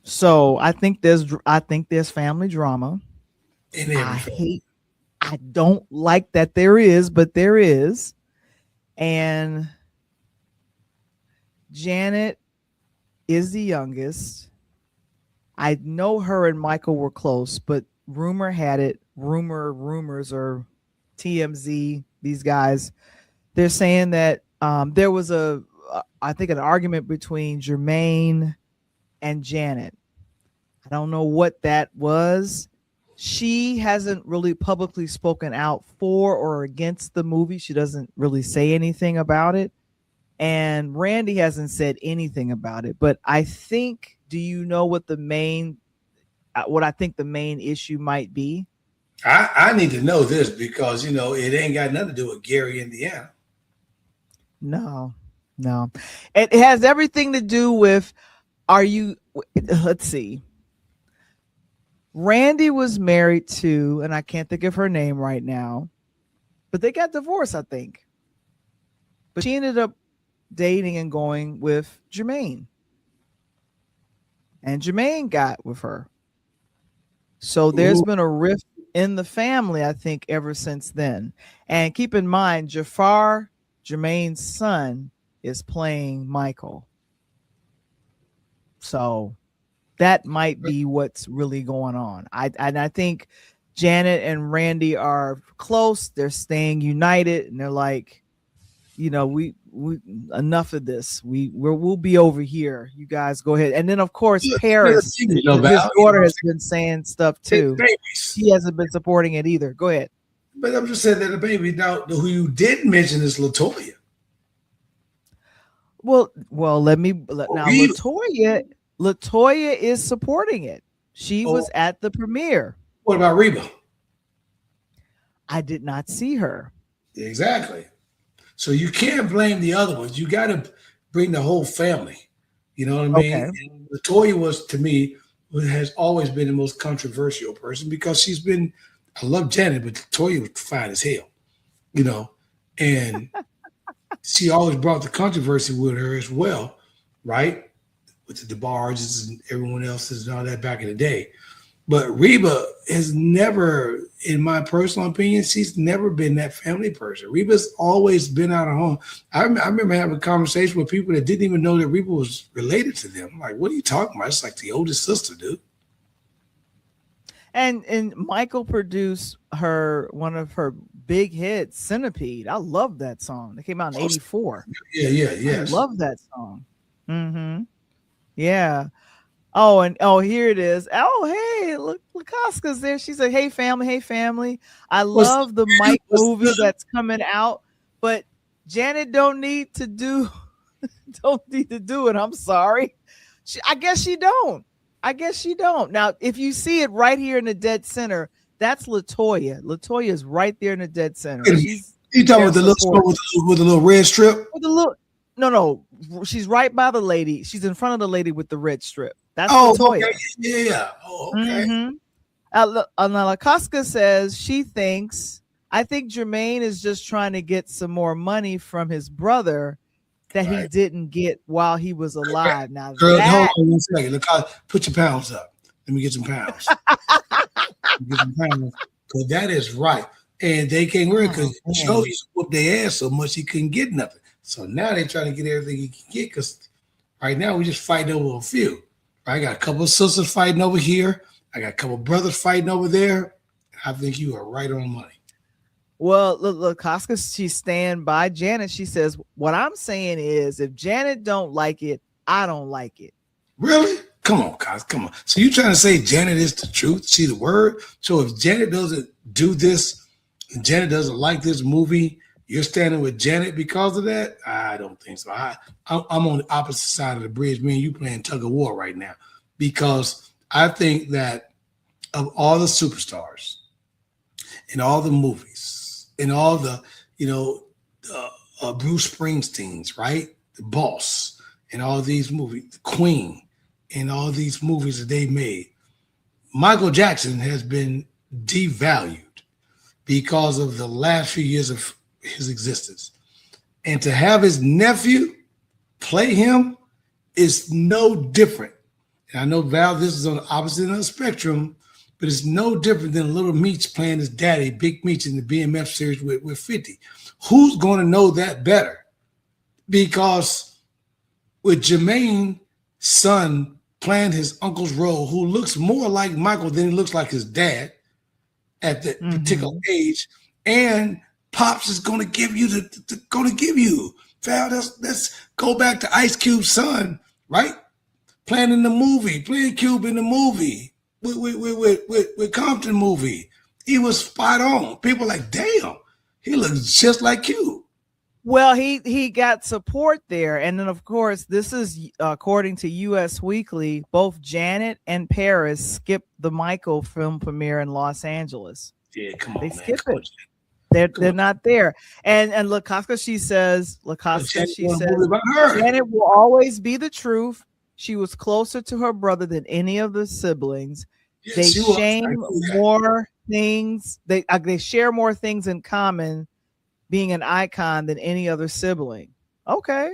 So I think there's family drama. In I every hate I don't like that there is, but there is. And Janet is the youngest. I know her and Michael were close, but rumor had it, rumors or TMZ, these guys, they're saying that there was I think an argument between Jermaine and Janet. I don't know what that was. She hasn't really publicly spoken out for or against the movie. She doesn't really say anything about it. And Randy hasn't said anything about it. But I think, do you know what I think the main issue might be? I need to know this because it ain't got nothing to do with Gary, Indiana. No, no. It has everything to do with, let's see. Randy was married to, and I can't think of her name right now, but they got divorced, I think. But she ended up dating and going with Jermaine. And Jermaine got with her. So there's Ooh. been a rift in the family, I think, ever since then. And keep in mind, Jafar, Jermaine's son, is playing Michael. So that might be what's really going on. I think Janet and Randy are close. They're staying united, and they're like, we enough of this. We'll be over here. You guys go ahead. And then of course Paris, his daughter, has been saying stuff too. Babies. He hasn't been supporting it either. Go ahead. But I'm just saying that the baby. Now, who you did mention is Latoya. Well, now Latoya is supporting it. She was at the premiere. What about Reba? I did not see her. Exactly. So you can't blame the other ones. You got to bring the whole family. You know what I mean? Okay. And Latoya was, to me, has always been the most controversial person because she's been. I love Janet, but Latoya was fine as hell. And she always brought the controversy with her as well, right? With the DeBarges and everyone else and all that back in the day. But Reba has never, in my personal opinion, she's never been that family person. Reba's always been out of home. I remember having a conversation with people that didn't even know that Reba was related to them. I'm like, what are you talking about? It's like the oldest sister, dude. And Michael produced her one of her big hits, Centipede. I love that song. It came out in Oh, '84. yeah, yeah, I yes. love that song. Mm-hmm. Yeah. Oh, and oh, here it is. Oh, hey, look, Lakoska's there. She said, "Hey, family, hey, family. I What's love the Mike what's movie that's coming out, but Janet don't need to do don't need to do it. I'm sorry. I guess she don't. I guess she don't. Now, if you see it right here in the dead center, that's Latoya. Latoya is right there in the dead center. She's you talking there about the little store supporting. with the little red strip? With the little, no, she's right by the lady. She's in front of the lady with the red strip. That's Oh, okay. Latoya. Yeah, yeah. Oh, okay. Mm-hmm. Now, Lakoska says she thinks, I think Jermaine is just trying to get some more money from his brother that he Right. didn't get while he was alive. Now Girl, hold that on 1 second. Look, put your pounds up. Let me get some pounds. Get some pounds. Because that is right. And they can't worry oh, because Joe used to whoop their ass so much he couldn't get nothing. So now they're trying to get everything he can get because right now we're just fighting over a few. I got a couple of sisters fighting over here. I got a couple of brothers fighting over there. I think you are right on money. well, look, Lakoska, she's staying by Janet. She says, what I'm saying is if Janet don't like it, I don't like it. Really? Come on, guys. Come on. So you trying to say Janet is the truth? See the word? So if Janet doesn't do this, and Janet doesn't like this movie, you're standing with Janet because of that? I don't think so. I'm on the opposite side of the bridge. Me and you playing tug of war right now because I think that of all the superstars in all the movies, in all the, Bruce Springsteen's, right? The Boss, in all these movies, the Queen, in all these movies that they made, Michael Jackson has been devalued because of the last few years of his existence. And to have his nephew play him is no different. And I know, Val, this is on the opposite end of the spectrum, but it's no different than Little Meech playing his daddy, Big Meech, in the BMF series with 50. Who's going to know that better? Because with Jermaine's son playing his uncle's role, who looks more like Michael than he looks like his dad at that particular age, and Pops is going to give you Val, let's go back to Ice Cube's son, right? Playing in the movie, playing Cube in the movie, with Compton movie. He was spot on. People like, damn, he looks just like Cube. Well, he got support there, and then of course, this is according to U.S. Weekly. Both Janet and Paris skipped the Michael film premiere in Los Angeles. Yeah, come on, They man. skip Come it. They're not there. And Lakoska, she says, Janet will always be the truth. She was closer to her brother than any of the siblings. Yeah, They she share more things. They share more things in common, being an icon than any other sibling. Okay.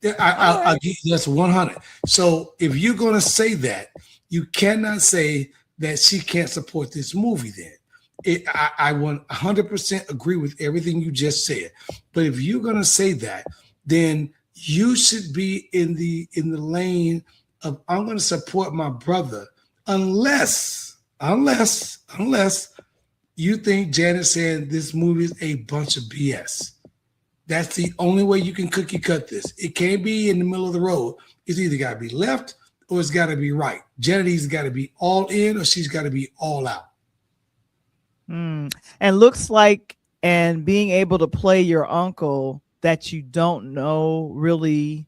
Yeah, I'll give you that's 100. So if you're going to say that, you cannot say that she can't support this movie then. I 100% agree with everything you just said. But if you're going to say that, then you should be in the lane of I'm going to support my brother unless you think Janet saying this movie is a bunch of BS. That's the only way you can cookie cut this. It can't be in the middle of the road. It's either got to be left or it's got to be right. Janet either got to be all in or she's got to be all out. And looks like, and being able to play your uncle that you don't know really,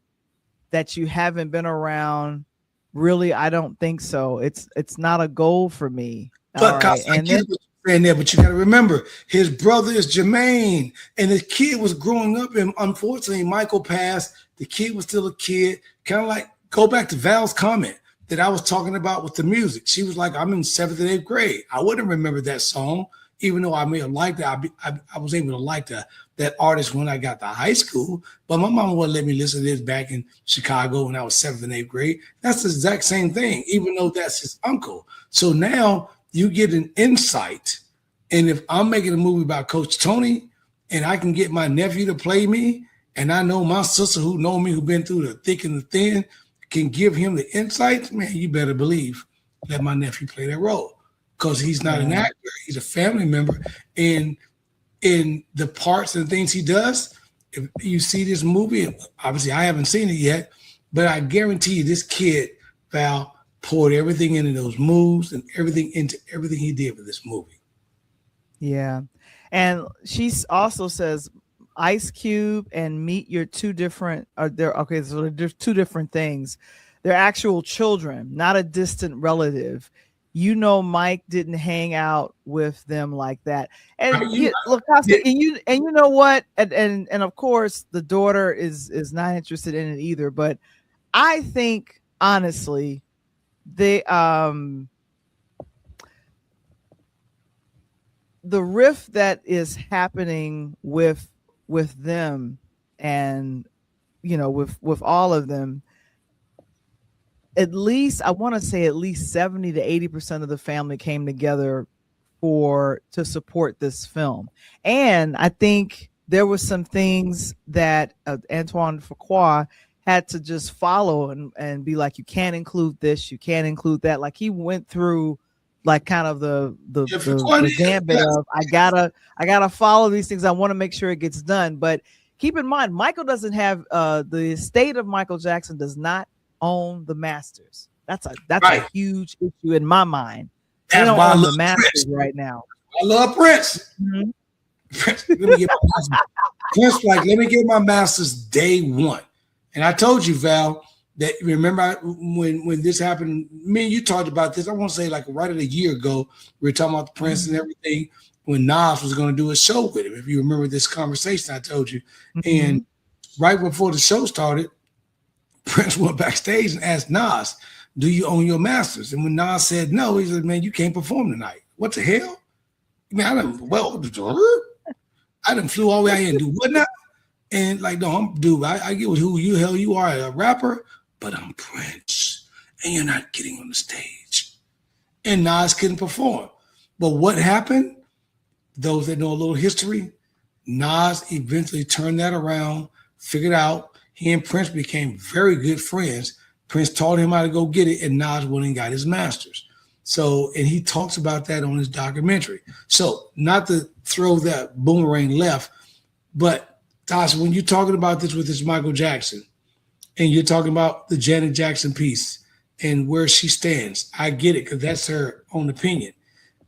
that you haven't been around, really, I don't think so. It's not a goal for me. But right. And then saying that, but you got to remember, his brother is Jermaine, and the kid was growing up, and unfortunately, Michael passed. The kid was still a kid. Kind of like go back to Val's comment that I was talking about with the music. She was like, "I'm in 7th and 8th grade. I wouldn't remember that song even though I may have liked that, I was able to like that artist when I got to high school. But my mama wouldn't let me listen to this back in Chicago when I was 7th and 8th grade. That's the exact same thing, even though that's his uncle. So now you get an insight. And if I'm making a movie about Coach Tony and I can get my nephew to play me, and I know my sister who know me, who been through the thick and the thin, can give him the insights, man, you better believe let my nephew play that role. Because he's not an actor, he's a family member. And in the parts and things he does, if you see this movie, obviously I haven't seen it yet, but I guarantee you this kid, Val, poured everything into those moves and everything into everything he did for this movie. Yeah. And she also says Ice Cube and Meet your two different are there. Okay, so there's two different things. They're actual children, not a distant relative. You know, Mike didn't hang out with them like that. And look, and you know what? And of course, the daughter is not interested in it either. But I think honestly, they the rift that is happening with them, and with all of them, at least I want to say at least 70 to 80% of the family came together to support this film. And I think there was some things that Antoine Fuqua had to just follow and be like, you can't include this, you can't include that. Like he went through like kind of the gambit of I gotta follow these things. I want to make sure it gets done. But keep in mind, Michael doesn't have the estate of Michael Jackson does not own the masters. That's a huge issue in my mind. They don't own the masters right now. I love Prince. Mm-hmm. Prince, let me get my Prince, like, let me get my masters day one. And I told you, Val, that remember when this happened, me and you talked about this, I want to say like right at a year ago, we were talking about the Prince and everything when Nas was going to do a show with him. If you remember this conversation I told you. Mm-hmm. And right before the show started, Prince went backstage and asked Nas, do you own your masters? And when Nas said no, he said, man, you can't perform tonight. What the hell? I mean, I done flew all the way out here and do what now? And like, no, I get who you are, a rapper, but I'm Prince, and you're not getting on the stage. And Nas couldn't perform. But what happened? Those that know a little history, Nas eventually turned that around, figured out he and Prince became very good friends. Prince taught him how to go get it, and Nas went and got his masters. So, and he talks about that on his documentary. So, not to throw that boomerang left, but Tasha, when you're talking about this with this Michael Jackson, and you're talking about the Janet Jackson piece and where she stands, I get it because that's her own opinion.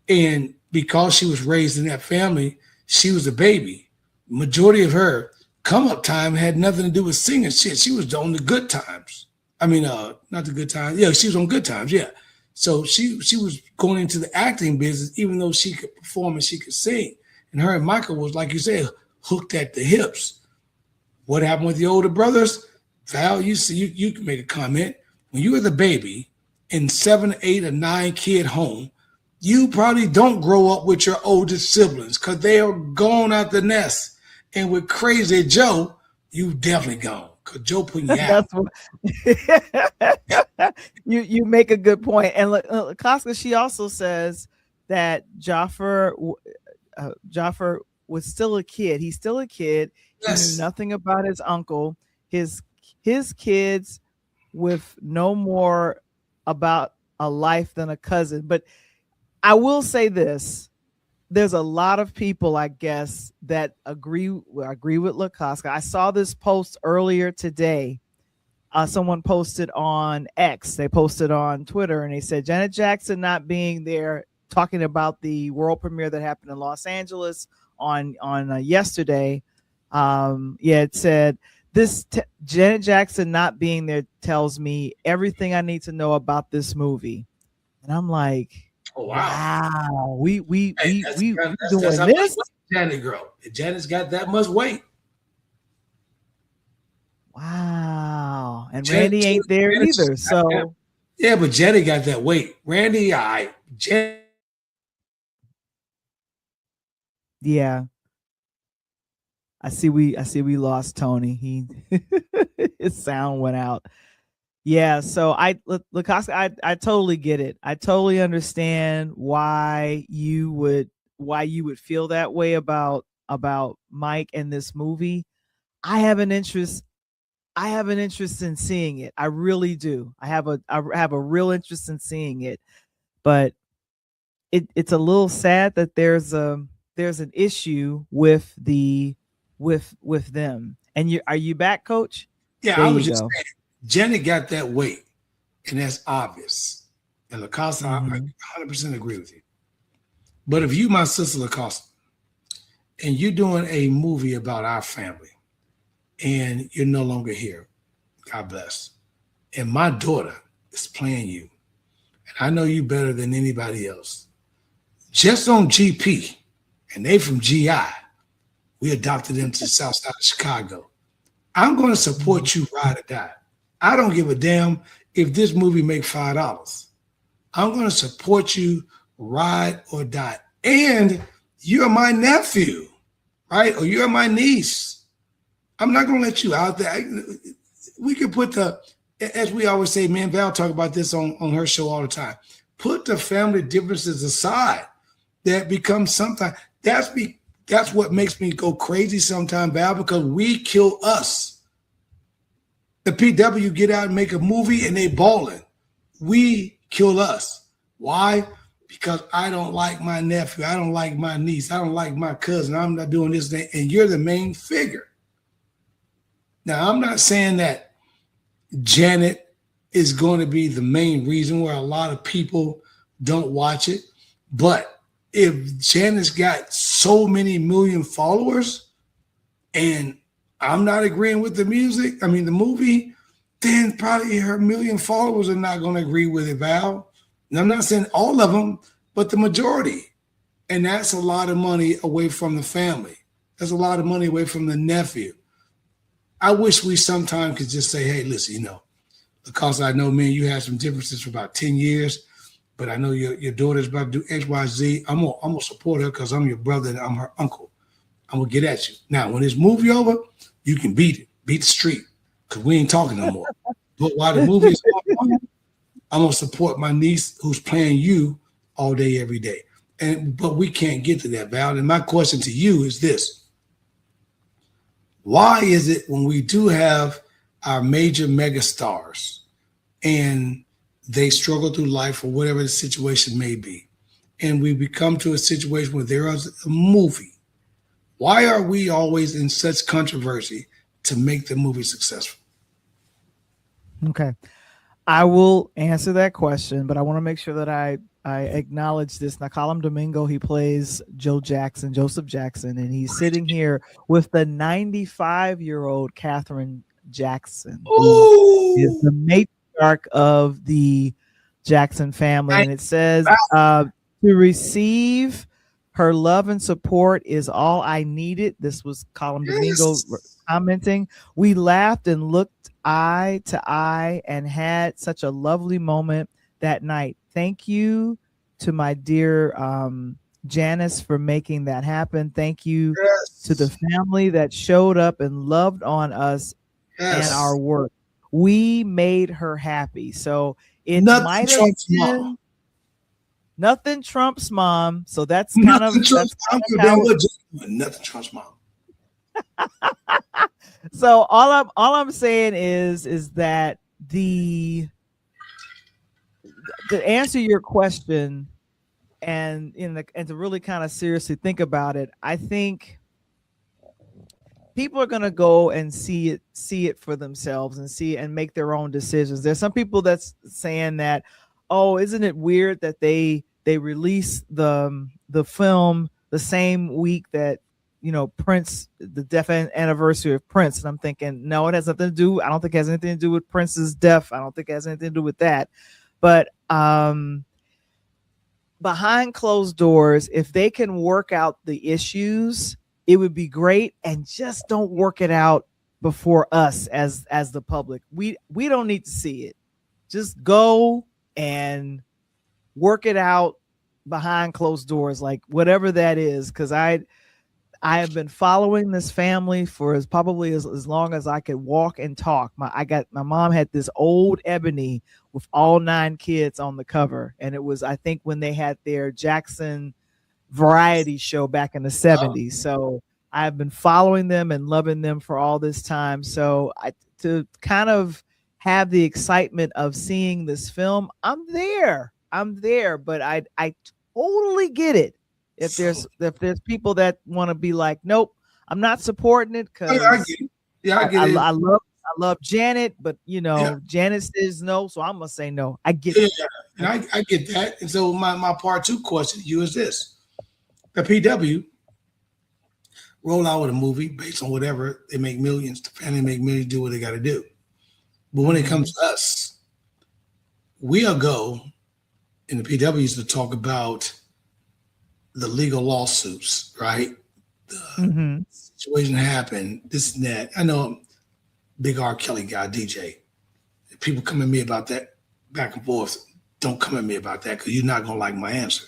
And because she was raised in that family, she was a baby. Majority of her come-up time had nothing to do with singing shit. She was on the good times. I mean, not the good times. Yeah, she was on good times, yeah. So she was going into the acting business, even though she could perform and she could sing. And her and Michael was, like you said, hooked at the hips. What happened with the older brothers? Val, you can make a comment. When you were the baby in 7, 8, or 9 kid home, you probably don't grow up with your oldest siblings because they are gone out the nest. And with Crazy Joe, you definitely gone because Joe putting you out. You make a good point. And Koska, she also says that Jafar was still a kid. He's still a kid. Yes. He knew nothing about his uncle. His kids with no more about a life than a cousin. But I will say this. There's a lot of people, I guess, that agree with LaCosca. I saw this post earlier today. Someone posted on X. They posted on Twitter, and they said Janet Jackson not being there, talking about the world premiere that happened in Los Angeles on yesterday. It said Janet Jackson not being there tells me everything I need to know about this movie, and I'm like, oh wow, we doing that's this, Janet girl. Janet's got that much weight. Wow, and Randy ain't there either. So yeah, but Janet got that weight. Randy, Janet Yeah, I see we lost Tony. He his sound went out. Yeah, so Lacosta, I totally get it. I totally understand why you would feel that way about Mike and this movie. I have an interest I have an interest in seeing it. I really do. I have a real interest in seeing it. But it's a little sad that there's an issue with the with them. And you are you back, coach? Yeah, There I you was just go. saying, Janet got that weight, and that's obvious. And Lacosta, I Mhm. 100% agree with you. But if you, my sister Lacosta, and you're doing a movie about our family, and you're no longer here, God bless, and my daughter is playing you, and I know you better than anybody else, just on GP, and they from GI, we adopted them to the south side of Chicago. I'm going to Mhm. support you ride or die. I don't give a damn if this movie make $5. I'm going to support you ride or die. And you're my nephew, right? Or you're my niece. I'm not going to let you out there. We can put as we always say, man, Val talk about this on her show all the time. Put the family differences aside. That becomes sometimes that's what makes me go crazy sometimes, Val, because we kill us. The PW get out and make a movie and they balling. We kill us. Why? Because I don't like my nephew. I don't like my niece. I don't like my cousin. I'm not doing this thing. And you're the main figure. Now, I'm not saying that Janet is going to be the main reason where a lot of people don't watch it. But if Janet's got so many million followers and I'm not agreeing with the music, I mean, the movie, then probably her million followers are not going to agree with it, Val. And I'm not saying all of them, but the majority. And that's a lot of money away from the family. That's a lot of money away from the nephew. I wish we sometimes could just say, hey, listen, because I know, man, you had some differences for about 10 years, but I know your daughter's about to do X, Y, Z. I'm gonna support her because I'm your brother and I'm her uncle. I'm gonna get at you. Now, when this movie over, you can beat the street, because we ain't talking no more. But while the movie is on, I'm gonna support my niece who's playing you all day, every day. But we can't get to that, Val. And my question to you is this: why is it when we do have our major mega stars and they struggle through life or whatever the situation may be, and we become to a situation where there is a movie, why are we always in such controversy to make the movie successful? Okay. I will answer that question, but I want to make sure that I acknowledge this. Now, Colin Domingo, he plays Joseph Jackson, and he's sitting here with the 95-year-old Catherine Jackson, who is Ooh, the matriarch of the Jackson family. I- And it says, to receive her love and support is all I needed. This was Colin Domingo yes, commenting. We laughed and looked eye to eye and had such a lovely moment that night. Thank you to my dear Janice for making that happen. Thank you to the yes, family that showed up and loved on us and our yes. work. We made her happy. So it Nothing might have trumps mom. been nothing trumps mom. So Nothing trumps. that's I kind don't of give a damn how. what. Nothing trumps mom. So all I'm saying is that the to answer your question and to really kind of seriously think about it, I think people are going to go and see it for themselves and see and make their own decisions. There's some people that's saying that, oh, isn't it weird that they release the film the same week that Prince, the death anniversary of Prince. And I'm thinking, no, it has nothing to do. I don't think it has anything to do with Prince's death. I don't think it has anything to do with that. But behind closed doors, if they can work out the issues, it would be great. And just don't work it out before us as the public. We don't need to see it. Just go and work it out behind closed doors, like whatever that is. Because I have been following this family for as long as I could walk and talk. My mom had this old ebony with all 9 kids on the cover, and it was, I think, when they had their Jackson variety show back in the Oh, 70s. So I've been following them and loving them for all this time. So to kind of have the excitement of seeing this film, I'm there. I'm there, but I totally get it. so If there's people that want to be like, nope, I'm not supporting it oh, yeah, I because get it. Yeah, I get it. I love Janet, but Yeah, Janet says no, so I'm gonna say no. I get yeah, that. and I get I get that. And so my part two question to you is this: the PW roll out with a movie based on whatever they make millions. The family make millions, do what they got to do. But when it mm-hmm, comes to us, we'll go in the PWs to talk about the legal lawsuits, right? The mm-hmm. situation happened, this and that. I know I'm big R. Kelly guy, DJ. People come at me about that back and forth. Don't come at me about that because you're not gonna like my answer.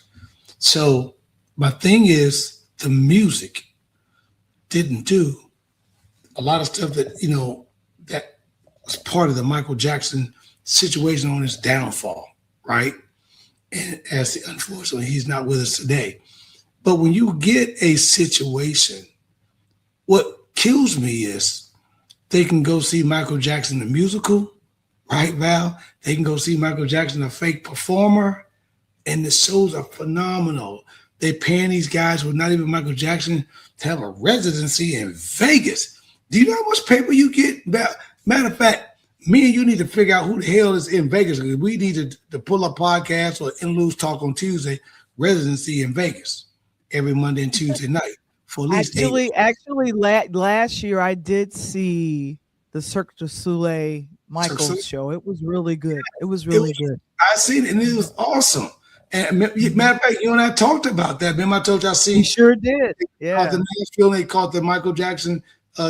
So my thing is the music didn't do a lot of stuff that that was part of the Michael Jackson situation on his downfall, right? And as unfortunately he's not with us today. But when you get a situation, what kills me is they can go see Michael Jackson the musical, right, Val? They can go see Michael Jackson a fake performer, and the shows are phenomenal. They're paying these guys who are not even Michael Jackson to have a residency in Vegas. Do you know how much paper you get? Matter of fact, me and you need to figure out who the hell is in Vegas. We need to pull up podcast or Interludes Talk on Tuesday, residency in Vegas every Monday and Tuesday night for at least 8 Actually, last year I did see the Cirque du Soleil hours. Michael's show. It was really good. It was It really was, good. I seen it and it was awesome. And Mhm. matter of fact, you and I talked about that. Remember, I told you I We seen sure did. called the Yeah. Nashville, they called the Michael Jackson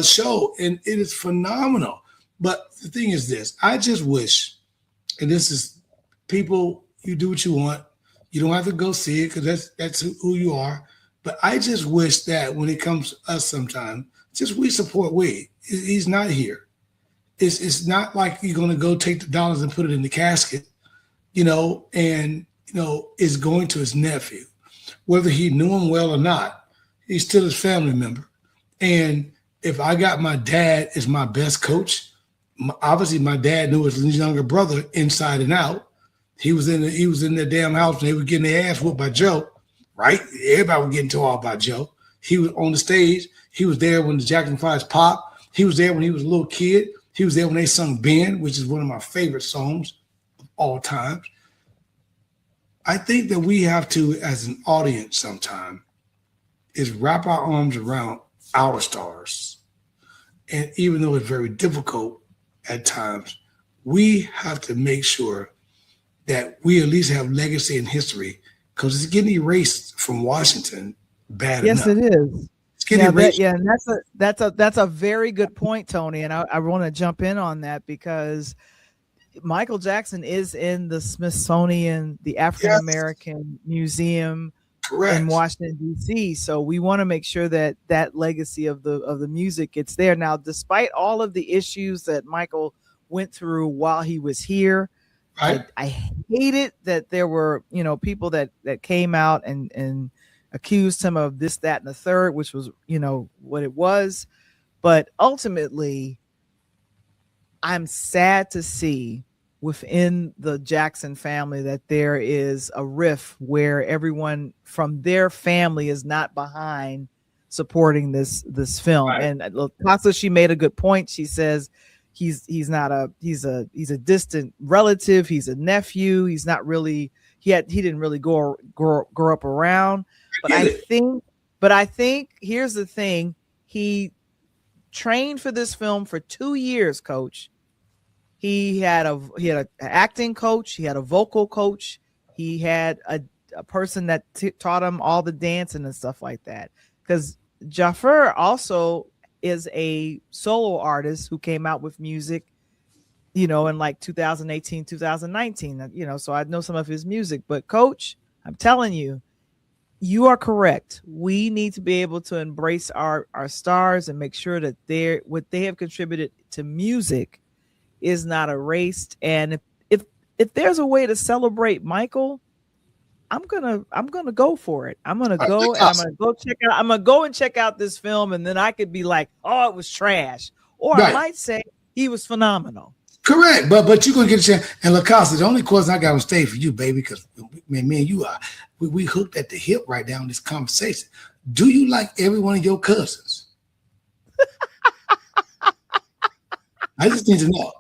show, and it is phenomenal. But the thing is this: I just wish, and this is people, you do what you want. You don't have to go see it because that's who you are. But I just wish that when it comes to us, sometime, just we support Wade. He's not here. It's not like you're going to go take the dollars and put it in the casket, and is going to his nephew, whether he knew him well or not. He's still his family member. And if I got my dad as my best coach, obviously my dad knew his younger brother inside and out. He was in the damn house and they were getting their ass whooped by Joe, right? Everybody was getting tore up by Joe. He was on the stage. He was there when the Jackson 5s popped. He was there when he was a little kid. He was there when they sung Ben, which is one of my favorite songs of all time. I think that we have to, as an audience sometime, is wrap our arms around our stars. And even though it's very difficult at times, we have to make sure that we at least have legacy and history because it's getting erased from Washington bad Yes, enough. it is. It's getting erased. And that's a very good point, Tony. And I want to jump in on that because Michael Jackson is in the Smithsonian, the African Yes, American Museum in correct. Washington D.C. So we want to make sure that that legacy of the music gets there. Now, despite all of the issues that Michael went through while he was here, Right? I hated that there were people that came out and accused him of this, that, and the third, which was what it was. But ultimately, I'm sad to see within the Jackson family that there is a rift where everyone from their family is not behind supporting this film. Right. And Tasha, she made a good point. She says he's not he's a distant relative. He's a nephew. He's not really he didn't really grow up around. I But get I it. think but I think here's the thing. He trained for this film for 2 years, coach. He had an acting coach, he had a vocal coach, he had a person that taught him all the dancing and stuff like that. Because Jaffer also is a solo artist who came out with music, in like 2018, 2019. So I know some of his music. But coach, I'm telling you, You are correct. We need to be able to embrace our stars and make sure that what they have contributed to music is not erased. And if if there's a way to celebrate Michael, I'm gonna go for it. I'm gonna go and I'm gonna go and check out this film, and then I could be like, oh, it was trash, or I Right. might say he was phenomenal. Correct, but you're gonna get a chance. And LaCosta, the only question I got on stage for you, baby, because man, me and you are we hooked at the hip right now in this conversation. Do you like every one of your cousins? I just need to know.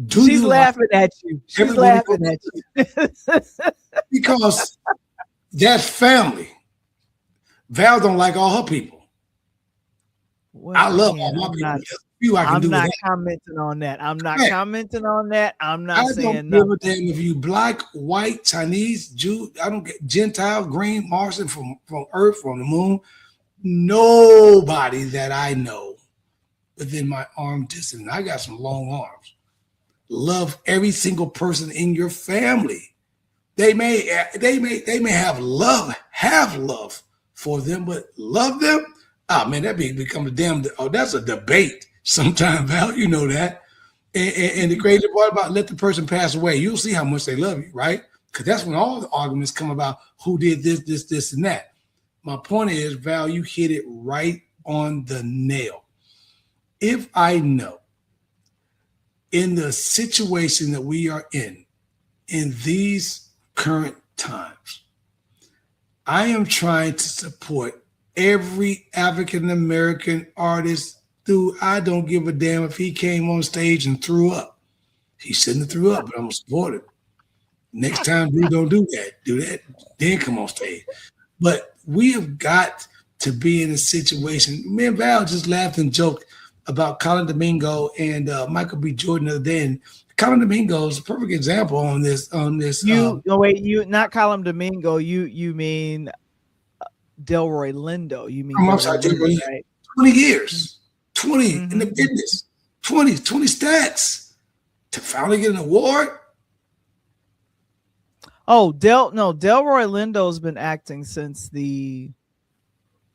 Do She's you laughing at you. She's laughing at you. because that's family. Val don't like all her people. Well, I love again, all my I'm people. not. There's a few I can I'm do not without. commenting on that. I'm not Right. commenting on that. I'm I not don't saying give a nothing. damn if you black, white, Chinese, Jew. I don't get Gentile, green, Martian, from Earth, from the moon. Nobody that I know within my arm distance. And I got some long arms. Love every single person in your family. They may have love for them, but love them. Ah, man, that become a damn. Oh, that's a debate sometime, Val. You know that. And the crazy part about let the person pass away, you'll see how much they love you, right? Because that's when all the arguments come about who did this, and that. My point is, Val, you hit it right on the nail. If I know in the situation that we are in these current times, I am trying to support every African American artist. Dude, I don't give a damn if he came on stage and threw up. He shouldn't have threw up, but I'm gonna support it. Next time, dude, don't do that. Do that, then come on stage. But we have got to be in a situation. Me and Val just laughed and joked about Colin Domingo and Michael B. Jordan the other day. And Colin Domingo is a perfect example on this. You not Colin Domingo. You mean Delroy Lindo. You mean I'm Delroy sorry, Lindo, right? 20 years, 20 in the Mm-hmm. business, 20 stats to finally get an award. Oh, Delroy Lindo's been acting since the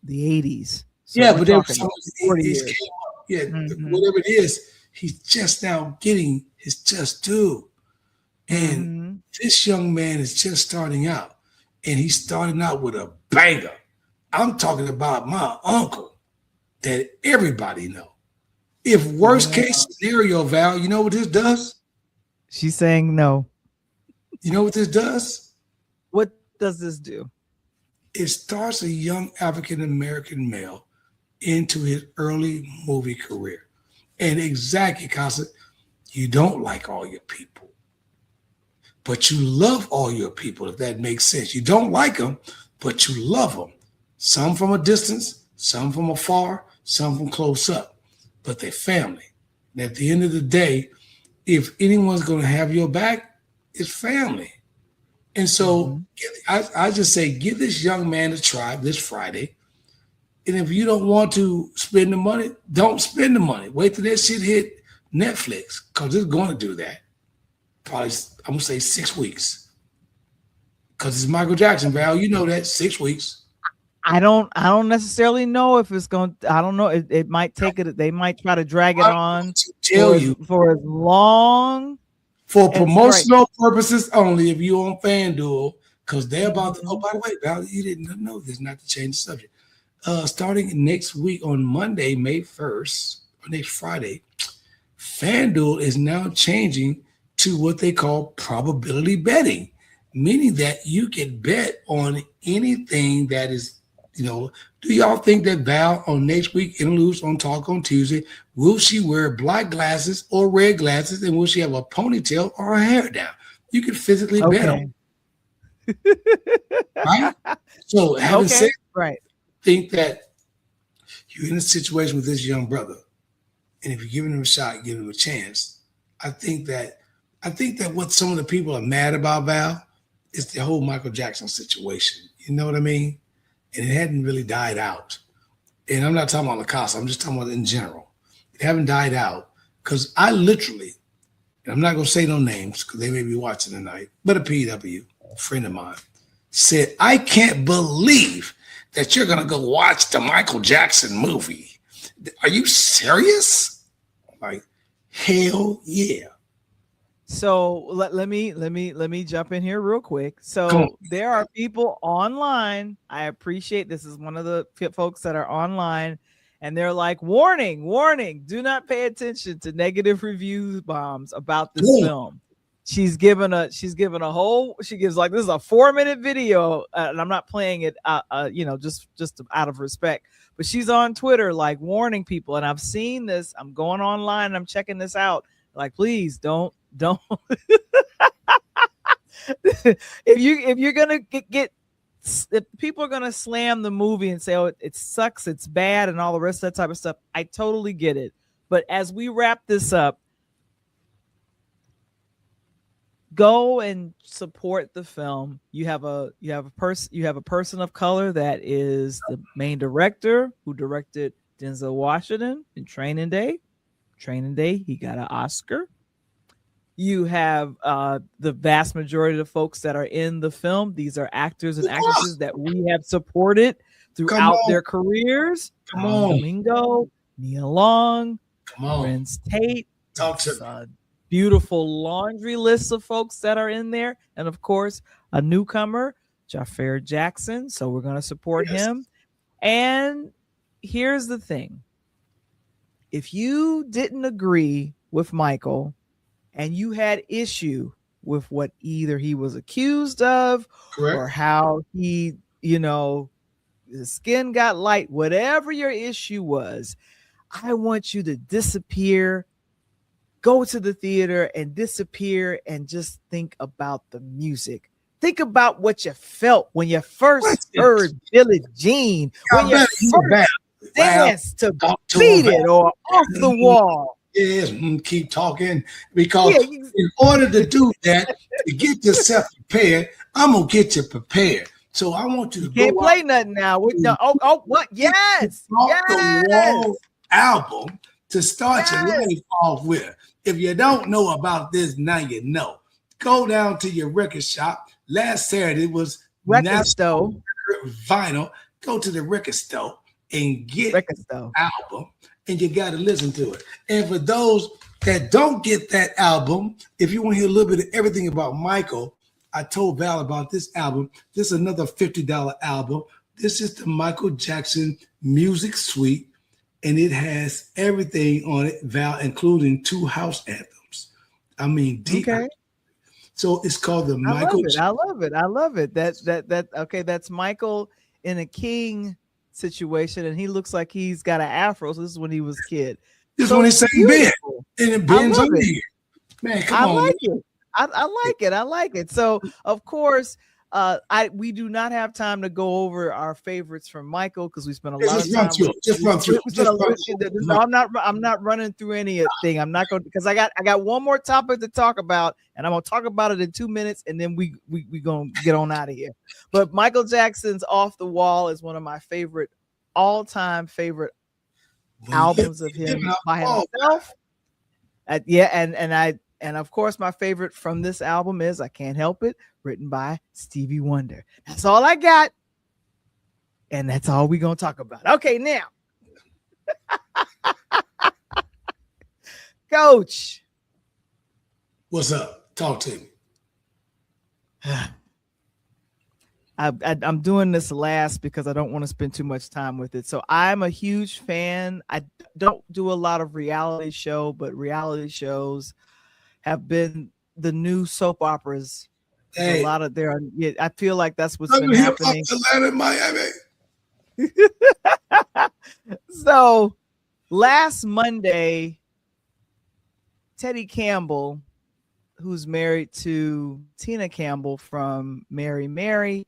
80s. So Yeah, we're but there was talking some, 40 he's years. came up. Yeah, Mm-hmm. whatever it is, he's just now getting his just due. And Mm-hmm. this young man is just starting out, and he's starting out with a banger. I'm talking about my uncle that everybody know. If worst Yeah. case scenario, Val, you know what this does? She's saying no. You know what this does? What does this do? It starts a young African American male into his early movie career. And exactly, Casa, you don't like all your people, but you love all your people, if that makes sense. You don't like them, but you love them. Some from a distance, some from afar, some from close up, but they're family. And at the end of the day, if anyone's going to have your back, it's family. And Mm-hmm. so I just say, give this young man a try this Friday. And if you don't want to spend the money, don't spend the money. Wait till that shit hit Netflix, because it's going to do that. Probably, I'm going to say 6 weeks. Because it's Michael Jackson, Val. You know that, 6 weeks. I don't necessarily know if it's going. I don't know. It might take it. They might try to drag it I'm on going to tell you, for as long for as right. promotional purposes only, if you're on FanDuel, because they're about to, Mm-hmm. oh, by the way, Val, you didn't know this, not to change the subject. Starting next week on Monday, May 1st, or next Friday, FanDuel is now changing to what they call probability betting, meaning that you can bet on anything that is, do y'all think that Val on next week Interludes on Talk on Tuesday, will she wear black glasses or red glasses, and will she have a ponytail or her hair down? You can physically bet on it, right? So having Okay, said, right. think that you're in a situation with this young brother, and if you're giving him a shot, giving him a chance, I think that what some of the people are mad about, Val, is the whole Michael Jackson situation. You know what I mean? And it hadn't really died out. And I'm not talking about Lacoste, I'm just talking about in general. It haven't died out because I literally, and I'm not going to say no names because they may be watching tonight, but a PW, friend of mine, said, I can't believe that you're going to go watch the Michael Jackson movie. Are you serious? Like, hell yeah. So let me jump in here real quick. Come on. So there are people online. I appreciate this is one of the folks that are online, and they're like, warning, warning, do not pay attention to negative review bombs about this Yeah. film. She's given a whole, she gives like, this is a 4-minute video, and I'm not playing it just out of respect, but she's on Twitter like warning people, and I've seen this. I'm going online and I'm checking this out. Like, please don't if you're gonna get if people are gonna slam the movie and say, oh, it sucks, it's bad, and all the rest of that type of stuff, I totally get it. But as we wrap this up, go and support the film. You have a person of color that is the main director, who directed Denzel Washington in Training Day. He got an Oscar. You have the vast majority of the folks that are in the film. These are actors and actresses that we have supported throughout their careers. Come on. Domingo, Nia Long, Come on. Renz Tate. Talk to me. Beautiful laundry list of folks that are in there. And of course, a newcomer, Jafar Jackson. So we're going to support him. And here's the thing. If you didn't agree with Michael and you had issue with what either he was accused of, correct, or how he, his skin got light, whatever your issue was, I want you to disappear, go to the theater and disappear and just think about the music. Think about what you felt when you first heard Billie Jean, when you first danced to Beat It or Off the Wall. Yes, keep talking, because in order to do that, to get yourself prepared, I'm gonna get you prepared. So I want you to can't play nothing now. What? Yes, Off the Wall album to start your life off with. If you don't know about this, now you know. Go down to your record shop. Last Saturday was Record Store Vinyl. Go to the record store and get the album, and you got to listen to it. And for those that don't get that album, if you want to hear a little bit of everything about Michael, I told Val about this album. This is another $50 album. This is the Michael Jackson Music Suite, and it has everything on it, Val, including 2 house anthems. I mean, deep. Okay. So it's called the Michael. I love it. That's Michael in a king situation, and he looks like he's got an afro. So this is when he was a kid. This is when he sang Ben, and it Ben's on here. Man, come on. I like it. So of course, we do not have time to go over our favorites from Michael because we spent a lot of time. Just run through. I'm not running through anything. I'm not going, because I got one more topic to talk about, and I'm gonna talk about it in 2 minutes, and then we gonna get on out of here. But Michael Jackson's Off the Wall is one of my all-time favorite albums of him by himself. And of course, my favorite from this album is I Can't Help It, written by Stevie Wonder. That's all I got. And that's all we're going to talk about. Okay, now. Coach. What's up? Talk to me. I'm doing this last because I don't want to spend too much time with it. So I'm a huge fan. I don't do a lot of reality show, but reality shows have been the new soap operas. Hey, a lot of there. I feel like that's what's been happening. Atlanta, Miami. So last Monday, Teddy Campbell, who's married to Tina Campbell from Mary Mary,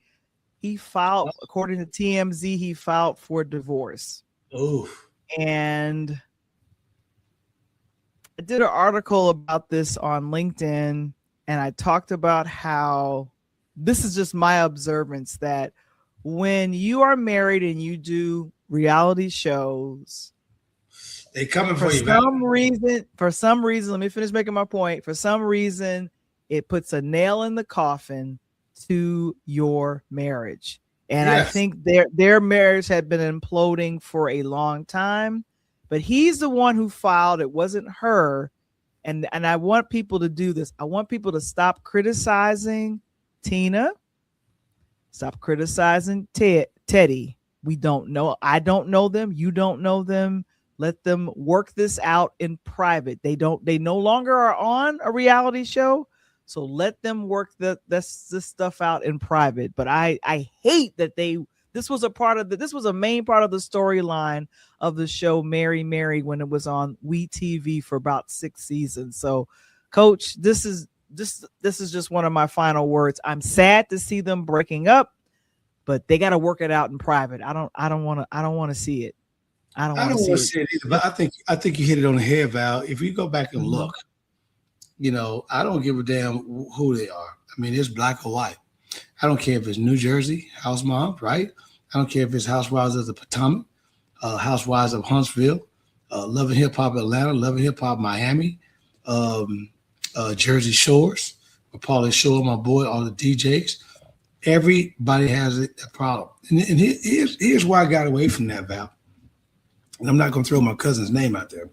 he filed, according to TMZ, he filed for divorce. Oh, and I did an article about this on LinkedIn, and I talked about how this is just my observance that when you are married and you do reality shows, they coming for you. For some reason, let me finish making my point. For some reason, it puts a nail in the coffin to your marriage. And I Yes. think their marriage had been imploding for a long time, but he's the one who filed. It wasn't her. And I want people to do this. I want people to stop criticizing Tina. Stop criticizing Teddy. We don't know. I don't know them. You don't know them. Let them work this out in private. They no longer are on a reality show. So let them work this stuff out in private. But I hate that this was a part of this was a main part of the storyline of the show Mary Mary when it was on WeTV for about 6 seasons. So, Coach, this is just one of my final words. I'm sad to see them breaking up, but they got to work it out in private. I don't want to see it. I don't I want to don't want see to it. say it either, but I think you hit it on the head, Val. If you go back and Mhm. look, I don't give a damn who they are. I mean, it's black or white. I don't care if it's New Jersey house mom, right? I don't care if it's housewives of the Potomac, housewives of Huntsville, Love and Hip Hop Atlanta, Love and Hip Hop Miami, um, Jersey Shores, with Paulie Shore, my boy, all the DJs. Everybody has a problem. And here's why I got away from that, Val. And I'm not going to throw my cousin's name out there.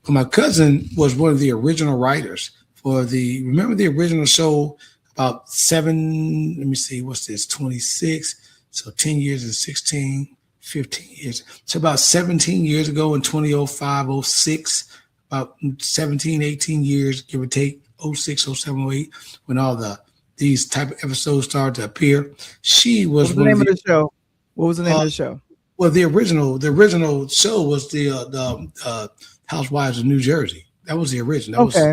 But my cousin was one of the original writers remember the original show about let me see, what's this, 26? So 10 years and 16, 15 years. So about 17 years ago in 2005, '06, about 17, 18 years, give or take, '06, '07, '08, when all these type of episodes started to appear. She What was was the one of name of the the show? What was the name uh, of the show? well, the original show was the Housewives of New Jersey. That was the original. Okay.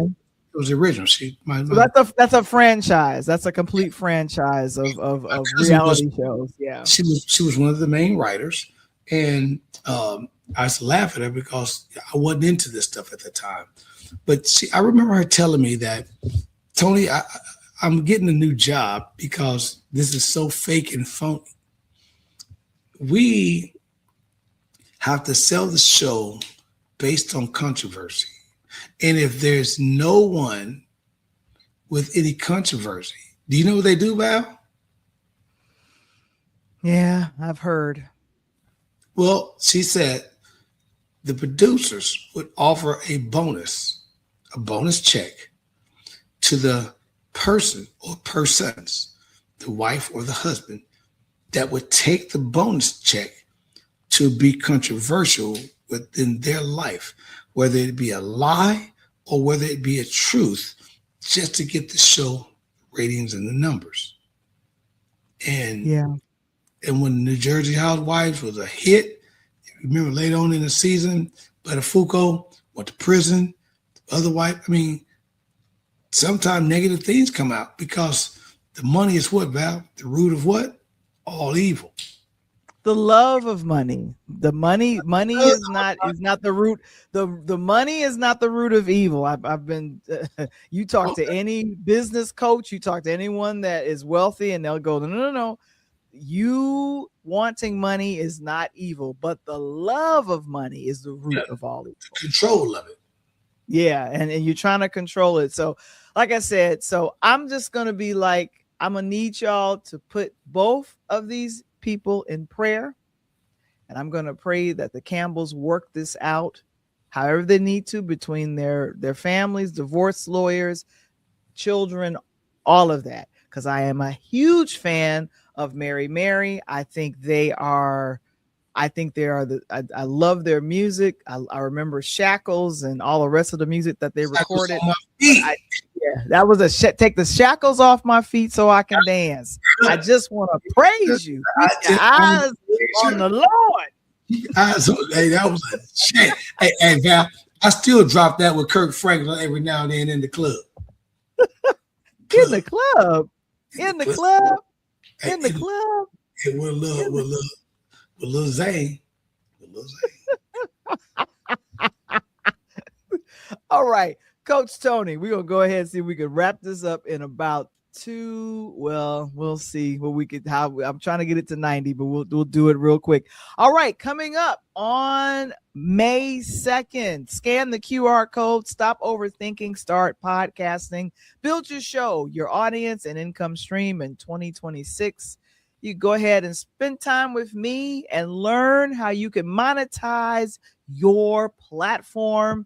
It was the original. She So that's a franchise. That's a complete franchise my of cousin was reality shows. Yeah. she was one of the main writers, and I used to laugh at her because I wasn't into this stuff at the time. But I remember her telling me that, Tony, I'm getting a new job because this is so fake and phony. We have to sell the show based on controversy. And if there's no one with any controversy, do you know what they do, Val? Yeah, I've heard. Well, she said the producers would offer a bonus check to the person or persons, the wife or the husband, that would take the bonus check to be controversial within their life, whether it be a lie or whether it be a truth, just to get the show ratings and the numbers. And Yeah. and when New Jersey Housewives was a hit, remember later on in the season, Buttafuoco went to prison. Otherwise, I mean, sometimes negative things come out because the money is what, Val? The root of what? All evil. The love of money. The money is not the root. The money is not the root of evil. I've been you talk to any business coach, you talk to anyone that is wealthy, and they'll go, no, no, no, no. You wanting money is not evil, but the love of money is the Yeah, root of all evil. control of it. Yeah, and you're trying to control it. So, like I said, so I'm just gonna be like, I'm gonna need y'all to put both of these people in prayer, and I'm gonna pray that the Campbells work this out however they need to between their families, divorce lawyers, children, all of that. Because I am a huge fan of Mary Mary. I think they are I love their music. I remember Shackles and all the rest of the music that they Shackles recorded. on my But feet. yeah, that was take the shackles off my feet so I can dance. I just want to praise you. I Keep your just want eyes to on the Lord. hey, that was a shame. Hey, Val, I still drop that with Kirk Franklin every now and then in the club. In the Club. club. In the In the club. club. Hey, In the club. with In the Lil Zane. With Lil Zane. All right, Coach Tony, we're gonna go ahead and see if we can wrap this up in about to, well, we'll see what we could, how I'm trying to get it to 90, but we'll do it real quick. All right, coming up on May 2nd, scan the QR code, stop overthinking, start podcasting, build your show, your audience, and income stream in 2026. You go ahead and spend time with me and learn how you can monetize your platform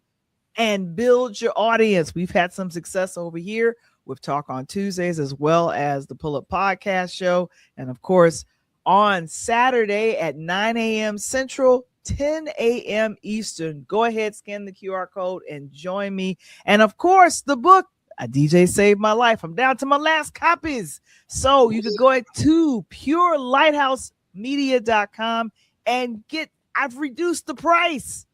and build your audience. We've had some success over here with Talk on Tuesdays, as well as the Pull Up Podcast Show. And of course, on Saturday at 9 a.m. Central, 10 a.m. Eastern. Go ahead, scan the QR code and join me. And of course, the book, A DJ Saved My Life. I'm down to my last copies. So you can go to purelighthouse.media.com and I've reduced the price.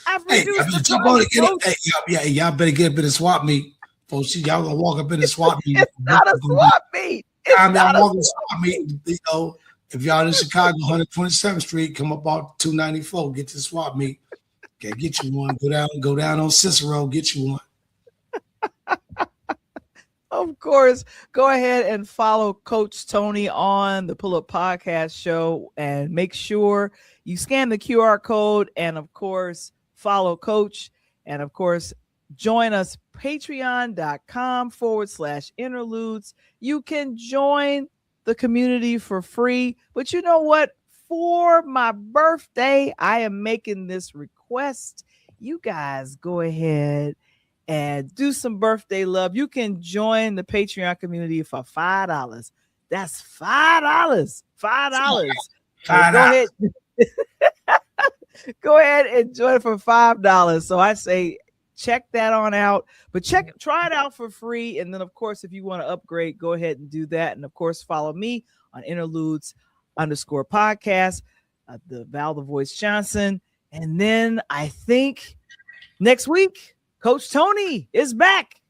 I've reduced the price. Y'all better get a bit of swap meet. Folks, y'all gonna walk up in the swap meet. It's not a swap meet. It's not a swap meet. You know, if y'all in Chicago, 127th Street, come up out 294, get to the swap meet. Okay, get you one. Go down on Cicero, get you one. Of course, go ahead and follow Coach Tony on the Pull Up Podcast Show and make sure you scan the QR code and, of course, follow Coach. And, of course, join us, patreon.com/interludes. You can join the community for free. But you know what? For my birthday, I am making this request. You guys go ahead and do some birthday love. You can join the Patreon community for $5. That's $5. $5. Go ahead. Go ahead and join it for $5. So I say check that on out, but try it out for free. And then, of course, if you want to upgrade, go ahead and do that. And of course, follow me on Interludes_podcast, the Val the Voice Johnson. And then I think next week, Coach Tony is back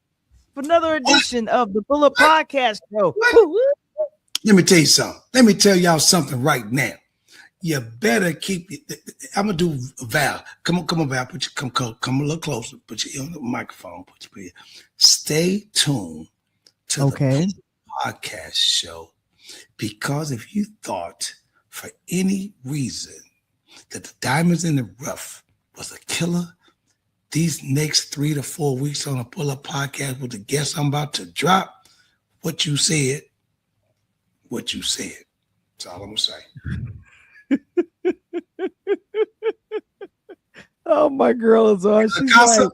for another edition of the Pull Up Podcast Show. Let me tell you something. Let me tell y'all something right now. You better keep it. I'm gonna do Val. Come on, Val. Come a little closer. Put your ear on the microphone. Put your ear. Stay tuned to the podcast show, because if you thought for any reason that the Diamonds in the Rough was a killer, these next 3 to 4 weeks on a Pull Up Podcast with the guests I'm about to drop, what you said. That's all I'm gonna say. Oh, my girl is on. She's like,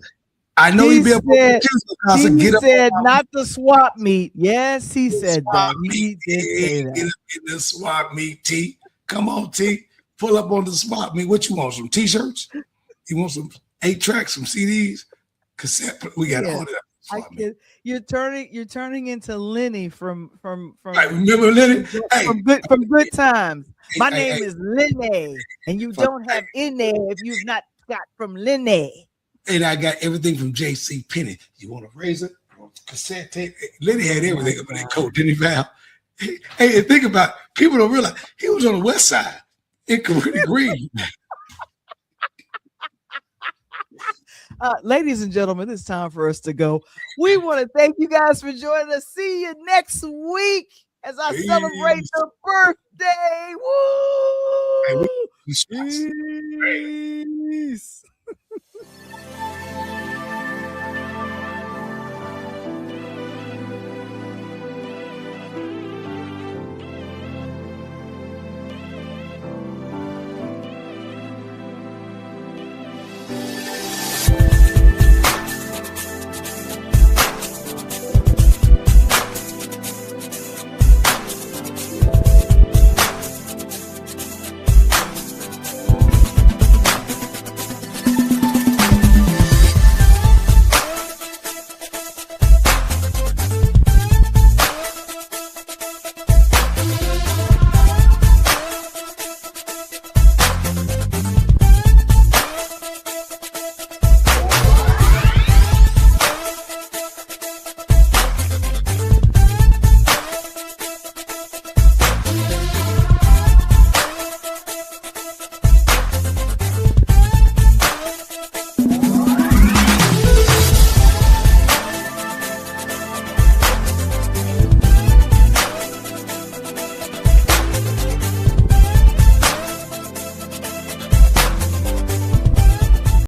I know you be able to he said not the swap meet. Yes, he said that. He did say that. Get up in the swap meet, T. Come on, T. Pull up on the swap meet. What you want? Some T-shirts? You want some 8-tracks, some CDs, cassette? We got all that. You're turning into Lenny from right, remember Lenny? From Good Times. My name is Lenny, and you don't have any if you've not got from Lenny. And I got everything from J.C. Penney. You want a razor? Cassette tape? Lenny had everything up in that coat, didn't he, Val? Hey, think about it. People don't realize he was on the west side in Cabrini Green. Ladies and gentlemen, it's time for us to go. We want to thank you guys for joining us. See you next week as I celebrate the birthday. Woo! Hey, Peace.